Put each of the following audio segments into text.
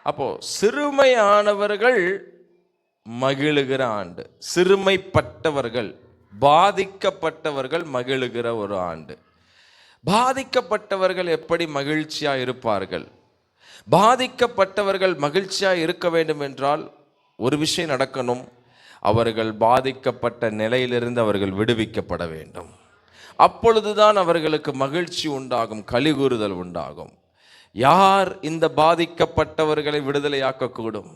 அப்போ சிறுமையானவர்கள் மகிழுகிற ஆண்டு, சிறுமைப்பட்டவர்கள் பாதிக்கப்பட்டவர்கள் மகிழுகிற ஒரு ஆண்டு. பாதிக்கப்பட்டவர்கள் எப்படி மகிழ்ச்சியா இருப்பார்கள்? பாதிக்கப்பட்டவர்கள் மகிழ்ச்சியா இருக்க வேண்டும் என்றால் ஒரு விஷயம் நடக்கணும். அவர்கள் பாதிக்கப்பட்ட நிலையிலிருந்து அவர்கள் விடுவிக்கப்பட வேண்டும். அப்பொழுதுதான் அவர்களுக்கு மகிழ்ச்சி உண்டாகும், கலிகூறுதல் உண்டாகும். யார் இந்த பாதிக்கப்பட்டவர்களை விடுதலையாக்கக்கூடும்?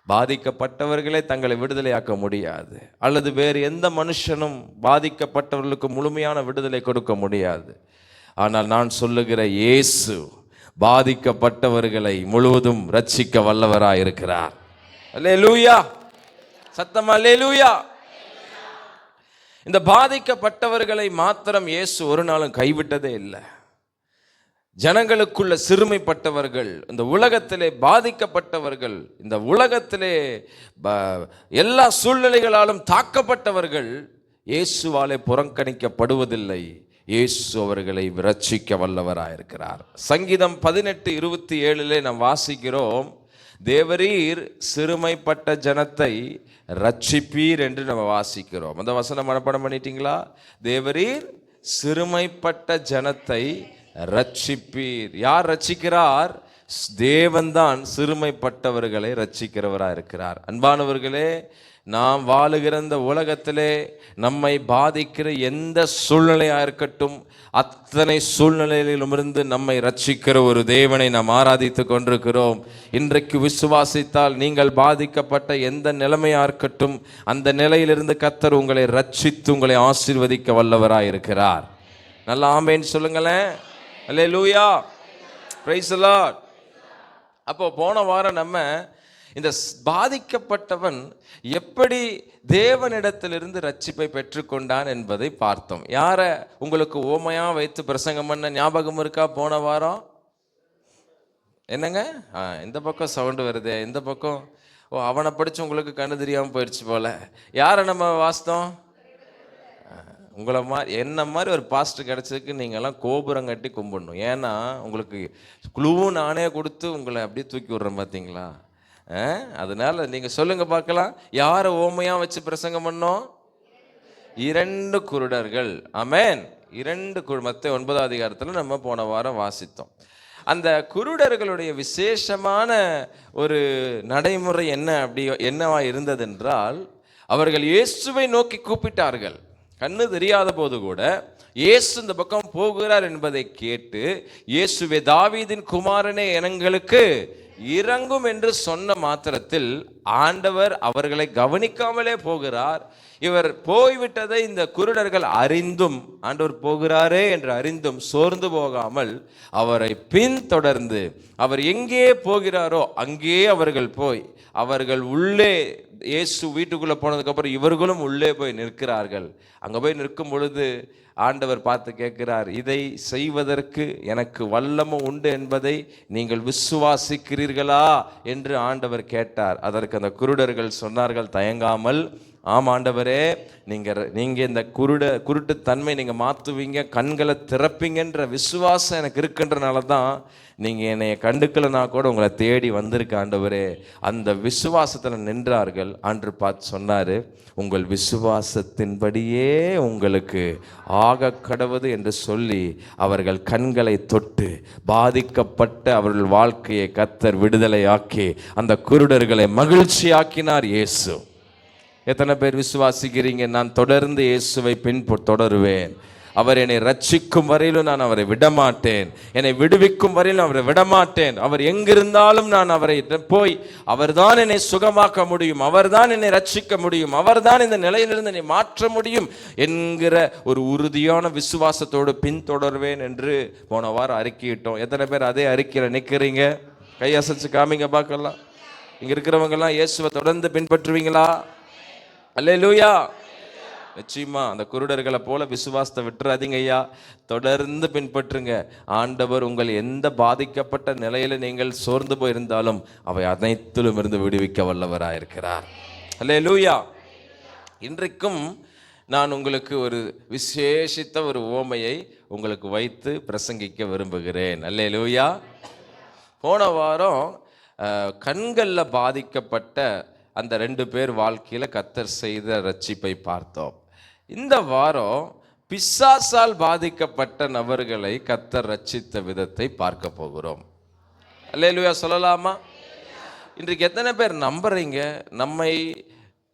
பாதிக்கப்பட்டவர்களே தங்களை விடுதலையாக்க முடியாது, அல்லது வேறு எந்த மனுஷனும் பாதிக்கப்பட்டவர்களுக்கு முழுமையான விடுதலை கொடுக்க முடியாது. ஆனால் நான் சொல்லுகிற இயேசு பாதிக்கப்பட்டவர்களை முழுவதும் ரட்சிக்க வல்லவராய் இருக்கிறார். அல்லேலூயா, சத்தமா அல்லேலூயா. இந்த பாதிக்கப்பட்டவர்களை மாத்திரம் இயேசு ஒரு நாளும் கைவிட்டதே இல்லை. ஜனங்களுக்குள்ள சிறுமைப்பட்டவர்கள், இந்த உலகத்திலே பாதிக்கப்பட்டவர்கள், இந்த உலகத்திலே எல்லா சூழ்நிலைகளாலும் தாக்கப்பட்டவர்கள் இயேசுவாலே புறக்கணிக்கப்படுவதில்லை. இயேசு அவர்களை ரட்சிக்க வல்லவராயிருக்கிறார். சங்கீதம் 18:27 நாம் வாசிக்கிறோம், தேவரீர் சிறுமைப்பட்ட ஜனத்தை ரட்சிப்பீர் என்று நம்ம வாசிக்கிறோம். அந்த வசனம் மனப்பாடம் பண்ணிட்டீங்களா? தேவரீர் சிறுமைப்பட்ட ஜனத்தை ரட்சிப்பீர். யார் ரட்சிக்கிறார்? தேவன்தான் சிறுமைப்பட்டவர்களை ரட்சிக்கிறவராக இருக்கிறார். அன்பானவர்களே, நாம் வாழுகிற இந்த உலகத்திலே நம்மை பாதிக்கிற எந்த சூழ்நிலையாக இருக்கட்டும், அத்தனை சூழ்நிலையிலுமிருந்து நம்மை ரட்சிக்கிற ஒரு தேவனை நாம் ஆராதித்து கொண்டிருக்கிறோம். இன்றைக்கு விசுவாசித்தால் நீங்கள் பாதிக்கப்பட்ட எந்த நிலைமையாக இருக்கட்டும், அந்த நிலையிலிருந்து கர்த்தர் உங்களை ரட்சித்து உங்களை ஆசீர்வதிக்க வல்லவராக இருக்கிறார். நல்லா ஆமென் சொல்லுங்களேன். அல்லேலூயா, பிரைஸ் தி லார்ட். அப்போ போன வாரம் நம்ம இந்த பாதிக்கப்பட்டவன் எப்படி தேவனிடத்திலிருந்து ரட்சிப்பை பெற்றுக்கொண்டான் என்பதை பார்த்தோம். யாரை உங்களுக்கு ஓமையா வைத்து பிரசங்கம் பண்ண ஞாபகம் இருக்கா? போன வாரம் என்னங்க, இந்த பக்கம் சவுண்டு வருது, இந்த பக்கம். அவனை படிச்சு உங்களுக்கு கண்ணு தெரியாமல் போயிடுச்சு போல. யாரை நம்ம வாசித்தோம்? உங்களை மாதிரி என்ன மாதிரி ஒரு பாஸ்டர் கிடச்சதுக்கு நீங்கள்லாம் கோபுரம் கட்டி கும்பிடணும். ஏன்னா உங்களுக்கு குழுவும் நானே கொடுத்து உங்களை அப்படியே தூக்கி விட்றேன், பார்த்தீங்களா? அதனால நீங்கள் சொல்லுங்க பார்க்கலாம், யாரை ஓமையாக வச்சு பிரசங்கம் பண்ணோம்? 2 குருடர்கள். ஆமென். 2 மத்தேயு 9ஆம் அதிகாரத்தில் நம்ம போன வாரம் வாசித்தோம். அந்த குருடர்களுடைய விசேஷமான ஒரு நடைமுறை என்னவா இருந்தது என்றால், அவர்கள் இயேசுவை நோக்கி கூப்பிட்டார்கள். கண்ணு தெரியாத போது கூட இயேசு இந்த பக்கம் போகிறார் என்பதை கேட்டு, இயேசுவே தாவீதின் குமாரனே எங்களுக்கு இறங்கும் என்று சொன்ன மாத்திரத்தில் ஆண்டவர் அவர்களை கவனிக்காமலே போகிறார். இவர் போய்விட்டதை இந்த குருடர்கள் அறிந்தும், ஆண்டவர் போகிறாரே என்று அறிந்தும் சோர்ந்து போகாமல் அவரை பின்தொடர்ந்து அவர் எங்கே போகிறாரோ அங்கே அவர்கள் போய், அவர்கள் உள்ளே இயேசு வீட்டுக்குள்ளே போனதுக்கப்புறம் இவர்களும் உள்ளே போய் நிற்கிறார்கள். அங்கே போய் நிற்கும் பொழுது ஆண்டவர் பார்த்து கேட்கிறார், இதை செய்வதற்கு எனக்கு வல்லமை உண்டு என்பதை நீங்கள் விசுவாசிக்கிறீர்களா என்று ஆண்டவர் கேட்டார். அதற்கு அந்த குருடர்கள் சொன்னார்கள் தயங்காமல், ஆம் ஆண்டவரே, நீங்கள் இந்த குருட்டு தன்மை நீங்கள் மாற்றுவீங்க, கண்களை திறப்பீங்கன்ற விசுவாசம் எனக்கு இருக்கின்றனால தான் நீங்கள் என்னை கண்டுக்கலனா கூட உங்களை தேடி வந்திருக்க ஆண்டவரே. அந்த விசுவாசத்தில் நின்றார்கள். ஆண்டு பார்த்து சொன்னார், உங்கள் விசுவாசத்தின்படியே உங்களுக்கு ஆக கடவுது என்று சொல்லி அவர்கள் கண்களை தொட்டு பாதிக்கப்பட்ட அவர்கள் வாழ்க்கையை கர்த்தர் விடுதலையாக்கி அந்த குருடர்களை மகிழ்ச்சியாக்கினார் இயேசு. எத்தனை பேர் விசுவாசிக்கிறீங்க? நான் தொடர்ந்து இயேசுவை தொடருவேன், அவர் என்னை ரட்சிக்கும் வரையிலும் நான் அவரை விடமாட்டேன், என்னை விடுவிக்கும் வரையிலும் அவரை விடமாட்டேன், அவர் எங்கிருந்தாலும் நான் அவரை போய் அவர்தான் என்னை சுகமாக்க முடியும், அவர்தான் என்னை ரட்சிக்க முடியும், அவர்தான் இந்த நிலையிலிருந்து என்னை மாற்ற முடியும் என்கிற ஒரு உறுதியான விசுவாசத்தோடு பின்தொடர்வேன் என்று போன வாரம் அறிக்கையிட்டோம். எத்தனை பேர் அதே அறிக்கையில் நிற்கிறீங்க? கையசைச்சு காமிங்க பார்க்கலாம். இங்கே இருக்கிறவங்கெல்லாம் இயேசுவை தொடர்ந்து பின்பற்றுவீங்களா? அல்லேலூயா. நிச்சயமா அந்த குருடர்களை போல விசுவாசத்தை விட்டுறாதீங்க ஐயா, தொடர்ந்து பின்பற்றுங்க. ஆண்டவர் உங்கள் எந்த பாதிக்கப்பட்ட நிலையில நீங்கள் சோர்ந்து போயிருந்தாலும் அவை அனைத்திலும் இருந்து விடுவிக்க வல்லவராயிருக்கிறார். அல்லேலூயா. இன்றைக்கும் நான் உங்களுக்கு ஒரு விசேஷித்த ஒரு ஓமையை உங்களுக்கு வைத்து பிரசங்கிக்க விரும்புகிறேன். அல்லேலூயா. போன வாரம் கண்களில் பாதிக்கப்பட்ட அந்த 2 பேர் வாழ்க்கையில் கர்த்தர் செய்த ரட்சிப்பை பார்த்தோம். இந்த வாரம் பிசாசால் பாதிக்கப்பட்ட நபர்களை கர்த்தர் ரட்சித்த விதத்தை பார்க்க போகிறோம். அல்லேலூயா சொல்லலாமா? இன்றைக்கு எத்தனை பேர் நம்புறீங்க நம்மை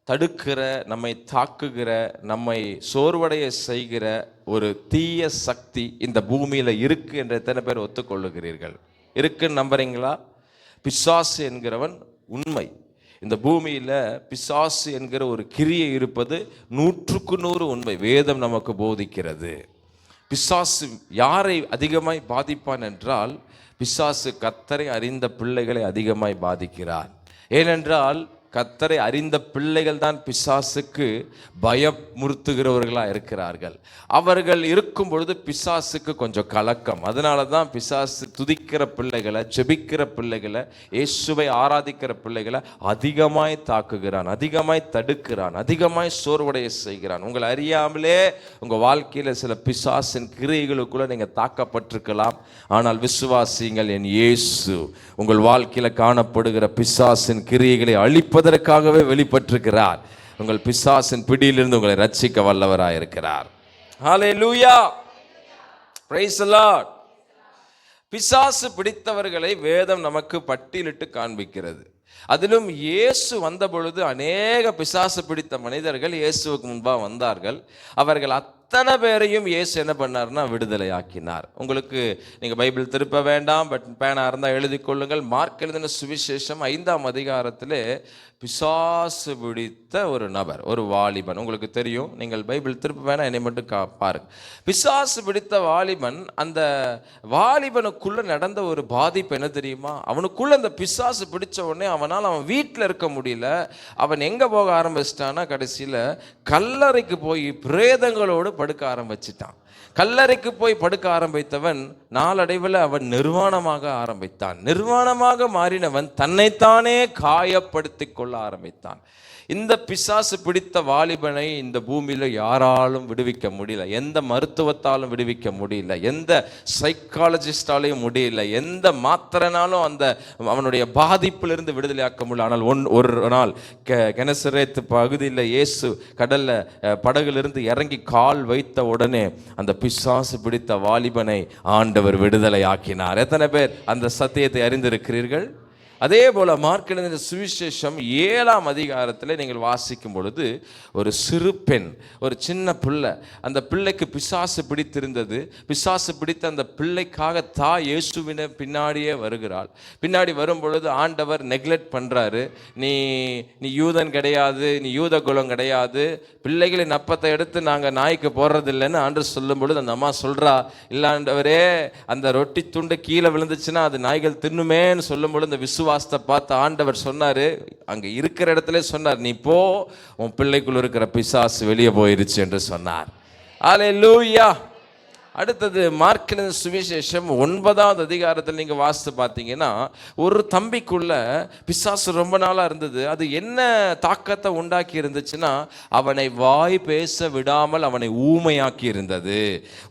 தடுக்கிற, நம்மை தாக்குகிற, நம்மை சோர்வடைய செய்கிற ஒரு தீய சக்தி இந்த பூமியில் இருக்கு என்று எத்தனை பேர் ஒத்துக்கொள்ளுகிறீர்கள்? இருக்குன்னு நம்புறீங்களா? பிசாசு என்கிறவன் உண்மை. இந்த பூமியில் பிசாசு என்கிற ஒரு கிரியை இருப்பது 100க்கு 100 உண்மை. வேதம் நமக்கு போதிக்கிறது. பிசாசு யாரை அதிகமாய் பாதிப்பான் என்றால், பிசாசு கர்த்தரை அறிந்த பிள்ளைகளை அதிகமாய் பாதிக்கிறான். ஏனென்றால் கர்த்தரை அறிந்த பிள்ளைகள் தான் பிசாசுக்கு பயமுறுத்துகிறவர்களாக இருக்கிறார்கள். அவர்கள் இருக்கும் பொழுது பிசாசுக்கு கொஞ்சம் கலக்கம். அதனால தான் பிசாசு துதிக்கிற பிள்ளைகளை, ஜெபிக்கிற பிள்ளைகளை, இயேசுவை ஆராதிக்கிற பிள்ளைகளை அதிகமாய் தாக்குகிறான், அதிகமாய் தடுக்கிறான், அதிகமாய் சோர்வடைய செய்கிறான். உங்களை அறியாமலே உங்கள் வாழ்க்கையில் சில பிசாசின் கிரியைகளுக்குள்ள நீங்கள் தாக்கப்பட்டிருக்கலாம். ஆனால் விசுவாசிங்கள், என் இயேசு உங்கள் வாழ்க்கையில் காணப்படுகிற பிசாசின் கிரியைகளை அழிப்பதற்காகவே வெளிப்பட்டிருக்கிறார். உங்கள் பிசாசின் பிடியிலிருந்து உங்களை ரட்சிக்க வல்லவராக இருக்கிறார். ஹல்லேலூயா, பிரைஸ் தி லார்ட். பிசாசு பிடித்தவர்களை வேதம் நமக்கு பட்டியலிட்டு காண்பிக்கிறது. அதிலும் இயேசு வந்த பொழுது அநேக பிசாசு பிடித்த மனிதர்கள் இயேசுவுக்கு முன்பாக வந்தார்கள். அவர்கள் அத்தனை பேரையும் இயேசு என்ன பண்ணார்னா விடுதலை ஆக்கினார். உங்களுக்கு நீங்கள் பைபிள் திருப்ப வேண்டாம், பட் பேனாக இருந்தால் எழுதி கொள்ளுங்கள். மார்க் எழுதின சுவிசேஷம் 5ஆம் அதிகாரத்திலே பிசாசு பிடித்த ஒரு நபர், ஒரு வாலிபன், உங்களுக்கு தெரியும். நீங்கள் பைபிள் திருப்ப வேணாம், என்னை மட்டும் பாருங்க. பிசாசு பிடித்த வாலிபன், அந்த வாலிபனுக்குள்ள நடந்த ஒரு பாதிப்பு என்ன தெரியுமா? அவனுக்குள்ள அந்த பிசாசு பிடிச்ச உடனே அவனால் அவன் வீட்டில் இருக்க முடியல. அவன் எங்கே போக ஆரம்பிச்சிட்டான்னா, கடைசியில் கல்லறைக்கு போய் பிரேதங்களோடு படுக்க ஆரம்பிச்சிட்டான். கல்லறைக்கு போய் படுக்க ஆரம்பித்தவன் நாளடைவில் அவன் நிர்வாணமாக ஆரம்பித்தான். நிர்வாணமாக மாறினவன் தன்னைத்தானே காயப்படுத்தி கொள்ள ஆரம்பித்தான். இந்த பிசாசு பிடித்த வாலிபனை இந்த பூமியில் யாராலும் விடுவிக்க முடியல. எந்த மருத்துவத்தாலும் விடுவிக்க முடியல, எந்த சைக்காலஜிஸ்டாலையும் முடியல, எந்த மாத்திரனாலும் அவனுடைய பாதிப்பிலிருந்து விடுதலையாக்க முடியல. ஆனால் ஒரு நாள் கெனசரேத் பகுதியில் இயேசு கடலில் படகுலிருந்து இறங்கி கால் வைத்த உடனே அந்த பிசாசு பிடித்த வாலிபனை ஆண்டவர் விடுதலை ஆக்கினார். எத்தனை பேர் அந்த சத்தியத்தை அறிந்திருக்கிறீர்கள்? அதே போல் மார்க் எழுதின சுவிசேஷம் 7ஆம் அதிகாரத்தில் நீங்கள் வாசிக்கும் பொழுது ஒரு சிறு பெண், ஒரு சின்ன பிள்ளை, அந்த பிள்ளைக்கு பிசாசு பிடித்திருந்தது. பிசாசு பிடித்த அந்த பிள்ளைக்காக தாய் இயேசுவினை பின்னாடியே வருகிறாள். பின்னாடி வரும் பொழுது ஆண்டவர் நெக்லெக்ட் பண்ணுறாரு. நீ யூதன் கிடையாது, நீ யூத குலம் கிடையாது, பிள்ளைகளின் அப்பத்தை எடுத்து நாங்கள் நாய்க்கு போடுறதில்லைன்னு ஆண்டவர் சொல்லும் பொழுது அந்த அம்மா சொல்கிறா, இல்லாண்டவரே அந்த ரொட்டி துண்டு கீழே விழுந்துச்சுன்னா அது நாய்கள் தின்னுமேன்னு சொல்லும் பொழுது அந்த வாஸ்தை பார்த்து ஆண்டவர் சொன்னாரு, அங்க இருக்கிற இடத்துல சொன்னார், நீ போ, உன் பிள்ளைக்குள்ள இருக்கிற பிசாசு வெளியே போயிருச்சு என்று சொன்னார். அல்லேலூயா. அடுத்தது மார்க் எழுதின சுவிசேஷம் 9ஆம் அதிகாரத்தில் நீங்கள் வாசித்து பார்த்தீங்கன்னா, ஒரு தம்பிக்குள்ள பிசாசு ரொம்ப நாளாக இருந்தது. அது என்ன தாக்கத்தை உண்டாக்கி இருந்துச்சுன்னா, அவனை வாய் பேச விடாமல் அவனை ஊமையாக்கி இருந்தது.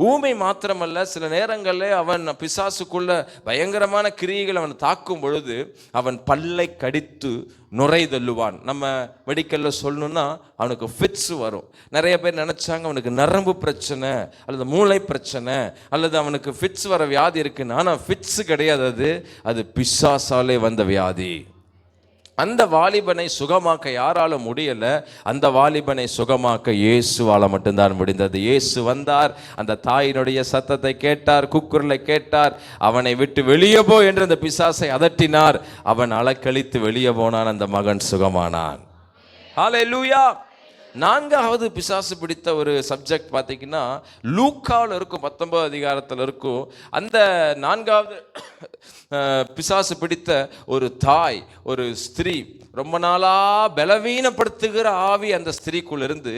ஊமை மாத்திரமல்ல, சில நேரங்களில் அவன் பிசாசுக்குள்ள பயங்கரமான கிரியைகள் அவன் தாக்கும் பொழுது அவன் பல்லை கடித்து நுரை தள்ளுவான். நம்ம மெடிக்கலில் சொல்லணும்னா அவனுக்கு ஃபிட்ஸ் வரும். நிறைய பேர் நினச்சாங்க அவனுக்கு நரம்பு பிரச்சனை அல்லது மூளை பிரச்சனை அல்லது அவனுக்கு ஃபிட்ஸ் வர வியாதி இருக்குன்னு. ஆனால் ஃபிட்ஸ் கிடையாது, அது பிசாசாலே வந்த வியாதி. அந்த வாலிபனை சுகமாக்க யாராலும் முடியலை. அந்த வாலிபனை சுகமாக்க இயேசுவால மட்டும்தான் முடிந்தது. இயேசு வந்தார், அந்த தாயினுடைய சத்தத்தை கேட்டார், கூக்குரலை கேட்டார், அவனை விட்டு வெளியே போ என்று அந்த பிசாசை அதட்டினார். அவன் அலக்களித்து வெளியே போனான், அந்த மகன் சுகமானான். ஹல்லேலூயா. 4வது பிசாசு பிடித்த ஒரு சப்ஜெக்ட் பார்த்தீங்கன்னா லூக்காவில் இருக்கும், 19 அதிகாரத்தில் இருக்கும். அந்த 4வது பிசாசு பிடித்த ஒரு தாய், ஒரு ஸ்திரீ, ரொம்ப நாளாக பலவீனப்படுத்துகிற ஆவி அந்த ஸ்திரீக்குள் இருந்து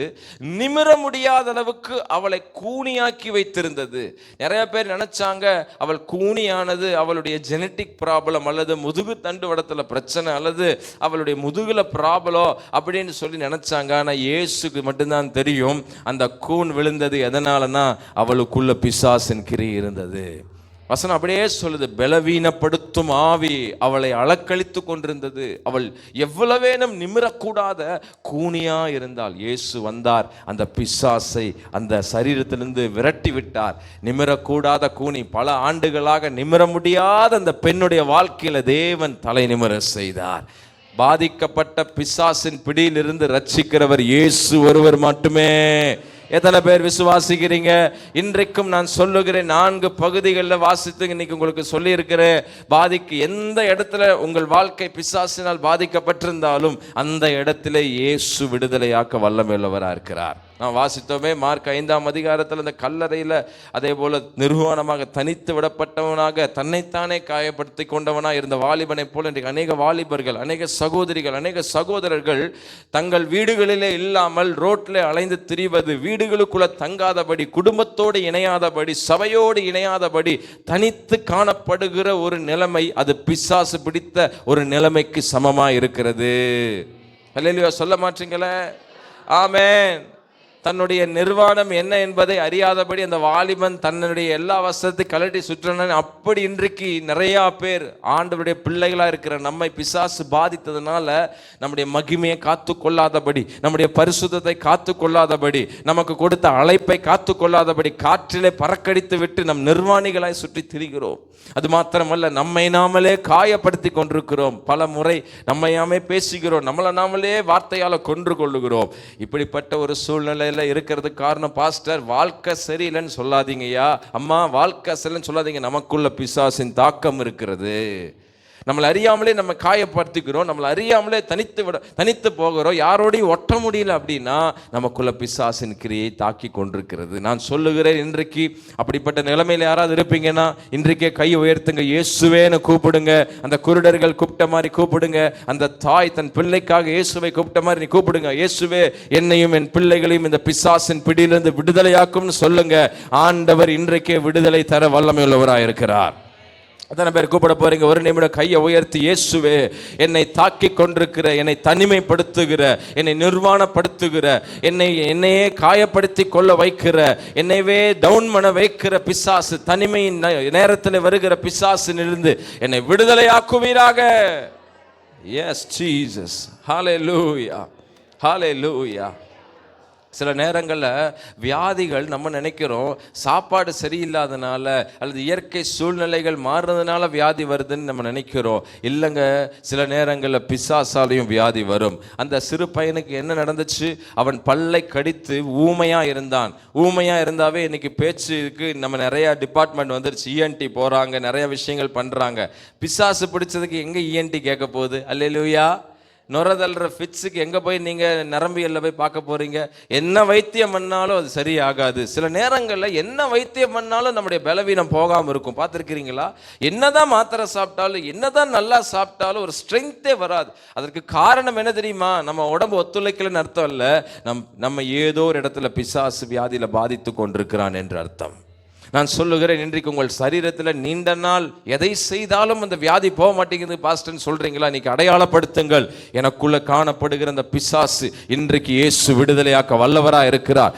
நிமிர முடியாத அளவுக்கு அவளை கூனியாக்கி வைத்திருந்தது. நிறைய பேர் நினைச்சாங்க அவள் கூனியானது அவளுடைய ஜெனட்டிக் ப்ராப்ளம் அல்லது முதுகு தண்டு வடத்தில் பிரச்சனை அல்லது அவளுடைய முதுகுல ப்ராப்ளம் அப்படின்னு சொல்லி நினைச்சாங்க. ஆனால் இயேசுக்கு மட்டும்தான் தெரியும் அந்த கூன் விழுந்தது எதனாலனா அவளுக்குள்ள பிசாசின் கிரி இருந்தது. வசனம் அப்படியே சொல்லுது, பலவீனப்படுத்தும் ஆவி அவளை அலக்களித்து கொண்டிருந்தது. அவள் எவ்வளவேனும் நிமிரக்கூடாத கூனியா இருந்தால் இயேசு வந்தார், அந்த பிசாசை அந்த சரீரத்திலிருந்து விரட்டி விட்டார். நிமிரக்கூடாத கூனி, பல ஆண்டுகளாக நிமிர முடியாத அந்த பெண்ணுடைய வாழ்க்கையில தேவன் தலை நிமிர செய்தார். பாதிக்கப்பட்ட பிசாசின் பிடியிலிருந்து ரட்சிக்கிறவர் இயேசு ஒருவர் மட்டுமே. எத்தனை பேர் விசுவாசிக்கிறீங்க? இன்றைக்கும் நான் சொல்லுகிறேன், 4 பகுதிகளில் வாசித்து இன்னைக்கு உங்களுக்கு சொல்லி இருக்கிறேன். எந்த இடத்துல உங்கள் வாழ்க்கை பிசாசினால் பாதிக்கப்பட்டிருந்தாலும் அந்த இடத்துல இயேசு விடுதலையாக்க வல்லமையுள்ளவராக இருக்கிறார். நான் வாசித்தோமே மார்க் 5ஆம் அதிகாரத்தில் அந்த கல்லறையில் அதே போல நிர்வாணமாக தனித்து விடப்பட்டவனாக தன்னைத்தானே காயப்படுத்தி கொண்டவனாக இருந்த வாலிபனை போல இன்றைக்கு அநேக வாலிபர்கள், அநேக சகோதரிகள், அநேக சகோதரர்கள் தங்கள் வீடுகளிலே இல்லாமல் ரோட்டில் அலைந்து திரிவது, வீடுகளுக்குள்ள தங்காதபடி, குடும்பத்தோடு இணையாதபடி, சபையோடு இணையாதபடி தனித்து காணப்படுகிற ஒரு நிலைமை, அது பிசாசு பிடித்த ஒரு நிலைமைக்கு சமமாக இருக்கிறது. அல்லேலூயா சொல்ல மாட்டீங்களே? ஆமென். தன்னுடைய நிர்வாணம் என்ன என்பதை அறியாதபடி அந்த வாலிபன் தன்னுடைய எல்லா வசத்தை கலட்டி சுற்றினான். அப்படி இன்றைக்கு நிறையா பேர் ஆண்டவருடைய பிள்ளைகளாக இருக்கிற நம்மை பிசாசு பாதித்ததுனால நம்முடைய மகிமையை காத்து கொள்ளாதபடி, நம்முடைய பரிசுத்தத்தை காத்து கொள்ளாதபடி, நமக்கு கொடுத்த அழைப்பை காத்து கொள்ளாதபடி காற்றிலே பறக்கடித்து விட்டு நம் நிர்வாணிகளாய் சுற்றி திரிகிறோம். அது மாத்திரமல்ல, நம்மை நாமளே காயப்படுத்தி கொண்டிருக்கிறோம். பல முறை நம்மையாமே பேசுகிறோம், நம்மளை நாமளே வார்த்தையால் கொன்று கொள்ளுகிறோம். இப்படிப்பட்ட ஒரு சூழ்நிலை இருக்கிறதுக்கு காரணம், பாஸ்டர் வாழ்க்கை சரியில்லைன்னு சொல்லாதீங்கய்யா, அம்மா வாழ்க்கை சரியில்லைன்னு சொல்லாதீங்க, நமக்குள்ள பிசாசின் தாக்கம் இருக்கிறது. நம்மளை அறியாமலே நம்ம காயப்படுத்திக்கிறோம், நம்மளை அறியாமலே தனித்து போகிறோம், யாரோடையும் ஒட்ட முடியல அப்படின்னா நமக்குள்ள பிசாசின் கிரியை தாக்கி கொண்டிருக்கிறது. நான் சொல்லுகிறேன், இன்றைக்கு அப்படிப்பட்ட நிலைமையில் யாராவது இருப்பீங்கன்னா இன்றைக்கே கை உயர்த்துங்க, இயேசுவேன்னு கூப்பிடுங்க. அந்த குருடர்கள் கூப்பிட்ட மாதிரி கூப்பிடுங்க. அந்த தாய் தன் பிள்ளைக்காக இயேசுவை கூப்பிட்ட மாதிரி நீ கூப்பிடுங்க. இயேசுவே, என்னையும் என் பிள்ளைகளையும் இந்த பிசாசின் பிடியிலிருந்து விடுதலையாக்கும்னு சொல்லுங்க. ஆண்டவர் இன்றைக்கே விடுதலை தர வல்லமை உள்ளவராக இருக்கிறார். அத்தனை பேர் கூப்பிட போறீங்க. ஒரு நிமிடம் கையை உயர்த்தி, இயேசுவே, என்னை தாக்கி கொண்டிருக்கிற, என்னை தனிமைப்படுத்துகிற, என்னை நிர்வாணப்படுத்துகிற, என்னையே காயப்படுத்தி கொள்ள வைக்கிற, என்னைவே டவுன் பண்ண வைக்கிற பிசாசு, தனிமையின் நேரத்தில் வருகிற பிசாசினிலிருந்து என்னை விடுதலையாக்குவீராக. எஸ் ஜீசஸ், ஹல்லேலூயா, ஹல்லேலூயா. சில நேரங்களில் வியாதிகள் நம்ம நினைக்கிறோம் சாப்பாடு சரியில்லாதனால அல்லது இயற்கை சூழ்நிலைகள் மாறுறதுனால வியாதி வருதுன்னு நம்ம நினைக்கிறோம். இல்லைங்க, சில நேரங்களில் பிசாசாலையும் வியாதி வரும். அந்த சிறு பையனுக்கு என்ன நடந்துச்சு? அவன் பல்லை கடித்து ஊமையாக இருந்தான். ஊமையாக இருந்தாவே இன்னைக்கு பேச்சுக்கு நம்ம நிறையா டிபார்ட்மெண்ட் வந்துருச்சு. இஎன்டி போகிறாங்க, நிறைய விஷயங்கள் பண்ணுறாங்க. பிசாசு பிடிச்சதுக்கு எங்கே இஎன்டி கேட்க போகுது? அல்லேலூயா. நுரதல்ற ஃபிட்ஸுக்கு எங்கே போய் நீங்கள் நரம்பியல்ல போய் பார்க்க போகிறீங்க? என்ன வைத்தியம் பண்ணாலும் அது சரியாகாது. சில நேரங்களில் என்ன வைத்தியம் பண்ணாலும் நம்முடைய பலவீனம் போகாமல் இருக்கும். பார்த்துருக்கிறீங்களா? என்னதான் மாத்திரை சாப்பிட்டாலும், என்னதான் நல்லா சாப்பிட்டாலும் ஒரு ஸ்ட்ரென்த்தே வராது. அதற்கு காரணம் என்ன தெரியுமா? நம்ம உடம்பு ஒத்துழைக்கலன்னு அர்த்தம் இல்லை, நம்ம ஏதோ ஒரு இடத்துல பிசாசு வியாதியில் பாதித்து கொண்டிருக்கிறான் என்று அர்த்தம். நான் சொல்லுகிறேன், இன்றைக்கு உங்கள் சரீரத்தில் நீண்ட நாள் எதை செய்தாலும் அந்த வியாதி போக மாட்டேங்குது பாஸ்டர்னு சொல்றீங்களா? இன்னைக்கு அடையாளப்படுத்துங்கள். எனக்குள்ள காணப்படுகிற அந்த பிசாசு இன்றைக்கு இயேசு விடுதலையாக்க வல்லவராக இருக்கிறார்.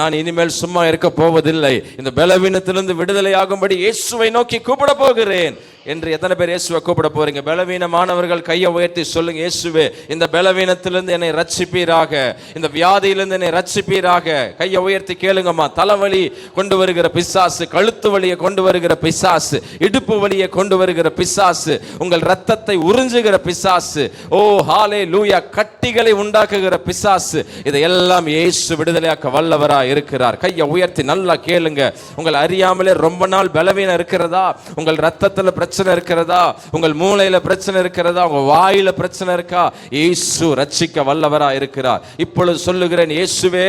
நான் இனிமேல் சும்மா இருக்க போவதில்லை. இந்த பலவீனத்திலிருந்து விடுதலையாகும்படி இயேசுவை நோக்கி கூப்பிட போகிறேன் என்று எத்தனை பேர் இயேசுவை கூப்பிட போறீங்க? பலவீனமானவர்கள் கையை உயர்த்தி சொல்லுங்க, இயேசுவே, இந்த பலவீனத்திலிருந்து என்னை ரட்சிப்பீராக, இந்த வியாதியிலிருந்து என்னை ரட்சிப்பீராக. கையை உயர்த்தி கேளுங்கம்மா. தலைவலி கொண்டு வருகிற பிசாசு, கழுத்து வலியை கொண்டு வருகிற பிசாசு, இடுப்பு வலியை கொண்டு வருகிற பிசாசு, உங்கள் ரத்தத்தை உறிஞ்சுகிற பிசாசு, ஓ ஹல்லேலூயா, கட்டிகளை உண்டாக்குகிற பிசாசு, இதையெல்லாம் இயேசு விடுதலையாக்க வல்லவரா இருக்கிறார். கையை உயர்த்தி நல்லா கேளுங்க. உங்கள் அறியாமலே ரொம்ப நாள் பலவீனம் இருக்கிறதா? உங்கள் ரத்தத்தில் பிரச்சனை இருக்கிறதா? உங்கள் மூளையில பிரச்சனை இருக்கிறதா? உங்க வாயில பிரச்சனை இருக்கா? இயேசு ரட்சிக்க வல்லவரா இருக்கிறார். இப்பொழுது சொல்லுகிறேன், இயேசுவே,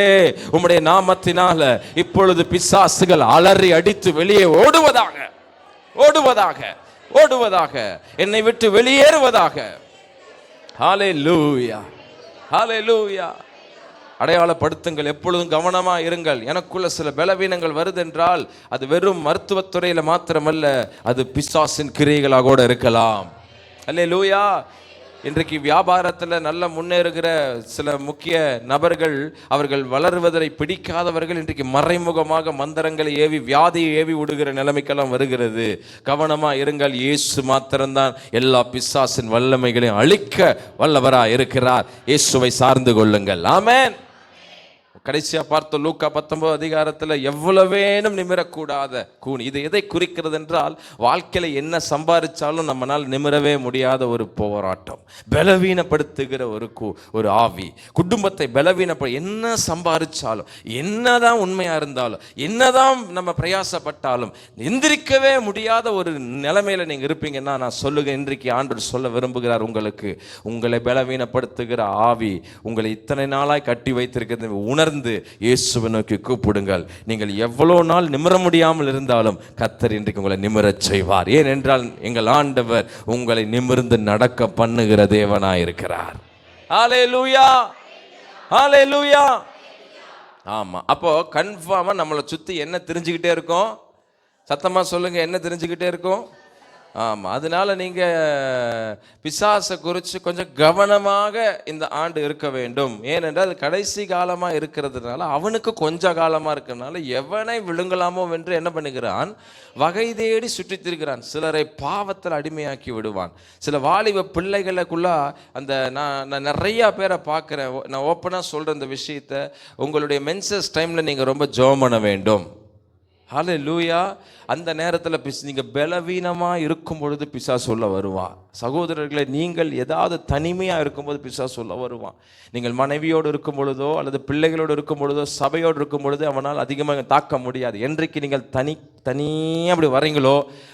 உம்முடைய நாமத்தினால இப்பொழுது பிசாசுகள் அலறி அடித்து வெளியே ஓடுவதாக, ஓடுவதாக, ஓடுவதாக, என்னை விட்டு வெளியேறுவதாக. ஹல்லேலூயா, ஹல்லேலூயா. அடையாளப்படுத்துங்கள், எப்பொழுதும் கவனமாக இருங்கள். எனக்குள்ள சில பலவீனங்கள் வருது என்றால் அது வெறும் மருத்துவத்துறையில் மாத்திரமல்ல, அது பிசாசின் கிரியைகளாக கூட இருக்கலாம். அல்லேலூயா. இன்றைக்கு வியாபாரத்தில் நல்ல முன்னேறுகிற சில முக்கிய நபர்கள், அவர்கள் வளருவதை பிடிக்காதவர்கள் இன்றைக்கு மறைமுகமாக மந்திரங்களை ஏவி வியாதியை ஏவி விடுகிற நிலைமைக்கெல்லாம் வருகிறது. கவனமா இருங்கள். இயேசு மாத்திரம்தான் எல்லா பிசாசின் வல்லமைகளையும் அழிக்க வல்லவராய் இருக்கிறார். இயேசுவை சார்ந்து கொள்ளுங்கள். ஆமென். கடைசியா பார்த்த லூக்கா 19 அதிகாரத்தில் எவ்வளவேனும் நிமிரக்கூடாத கூன். இது எதை குறிக்கிறது என்றால், வாழ்க்கையில என்ன சம்பாதிச்சாலும் நம்மளால் நிமிரவே முடியாத ஒரு போராட்டம், பலவீனப்படுத்துகிற ஒரு ஆவி, குடும்பத்தை என்ன சம்பாதிச்சாலும், என்னதான் உண்மையா இருந்தாலும், என்னதான் நம்ம பிரயாசப்பட்டாலும் எந்திரிக்கவே முடியாத ஒரு நிலைமையில நீங்க இருப்பீங்கன்னா, நான் சொல்லுகிறேன், இன்றைக்கு ஆண்டவர் சொல்ல விரும்புகிறார் உங்களுக்கு, உங்களை பலவீனப்படுத்துகிற ஆவி உங்களை இத்தனை நாளாய் கட்டி வைத்திருக்கிறது உணர்ந்து இயேசுவை நோக்கி கூப்பிடுங்கள். நீங்கள் எவ்வளவு நாள் நிமிர முடியாமல் இருந்தாலும் கர்த்தர் இன்றைக்கு உங்களை நிமிரச் செய்வார். ஏனென்றால் எங்கள் ஆண்டவர் உங்களை நிமிர்ந்து நடக்க பண்ணுகிற தேவனாயிருக்கிறார். ஹல்லேலூயா, ஹல்லேலூயா. ஆமா, அப்போ கன்ஃபார்மா நம்மளை சுத்தி என்ன தெரிஞ்சுக்கிட்டே இருக்கும்? சத்தமா சொல்லுங்க, என்ன தெரிஞ்சுக்கிட்டே இருக்கும்? ஆமாம். அதனால நீங்கள் பிசாசை குறித்து கொஞ்சம் கவனமாக இந்த ஆண்டு இருக்க வேண்டும். ஏனென்றால் அது கடைசி காலமாக இருக்கிறதுனால, அவனுக்கு கொஞ்ச காலமாக இருக்கிறதுனால எவனை விழுங்கலாமோ என்று என்ன பண்ணுகிறான்? வகை தேடி சுற்றித்திருக்கிறான். சிலரை பாவத்தில் அடிமையாக்கி விடுவான். சில வாலிப பிள்ளைகளுக்குள்ள அந்த நான் நிறையா பேரை பார்க்குறேன். நான் ஓப்பனாக சொல்கிற இந்த விஷயத்தை, உங்களுடைய மென்சஸ் டைமில் நீங்கள் ரொம்ப ஜெபம் பண்ண வேண்டும். ஹல்லேலூயா. அந்த நேரத்தில் நீங்கள் பலவீனமாக இருக்கும் பொழுது பிசாசு சொல்ல வருவான். சகோதரர்களை, நீங்கள் ஏதாவது தனிமையாக இருக்கும்போது பிசாசு சொல்ல வருவான். நீங்கள் மனைவியோடு இருக்கும் பொழுதோ அல்லது பிள்ளைகளோடு இருக்கும் பொழுதோ சபையோடு இருக்கும் பொழுது அவனால் அதிகமாக தாக்க முடியாது. என்றைக்கு நீங்கள் தனியாக அப்படி வரீங்களோ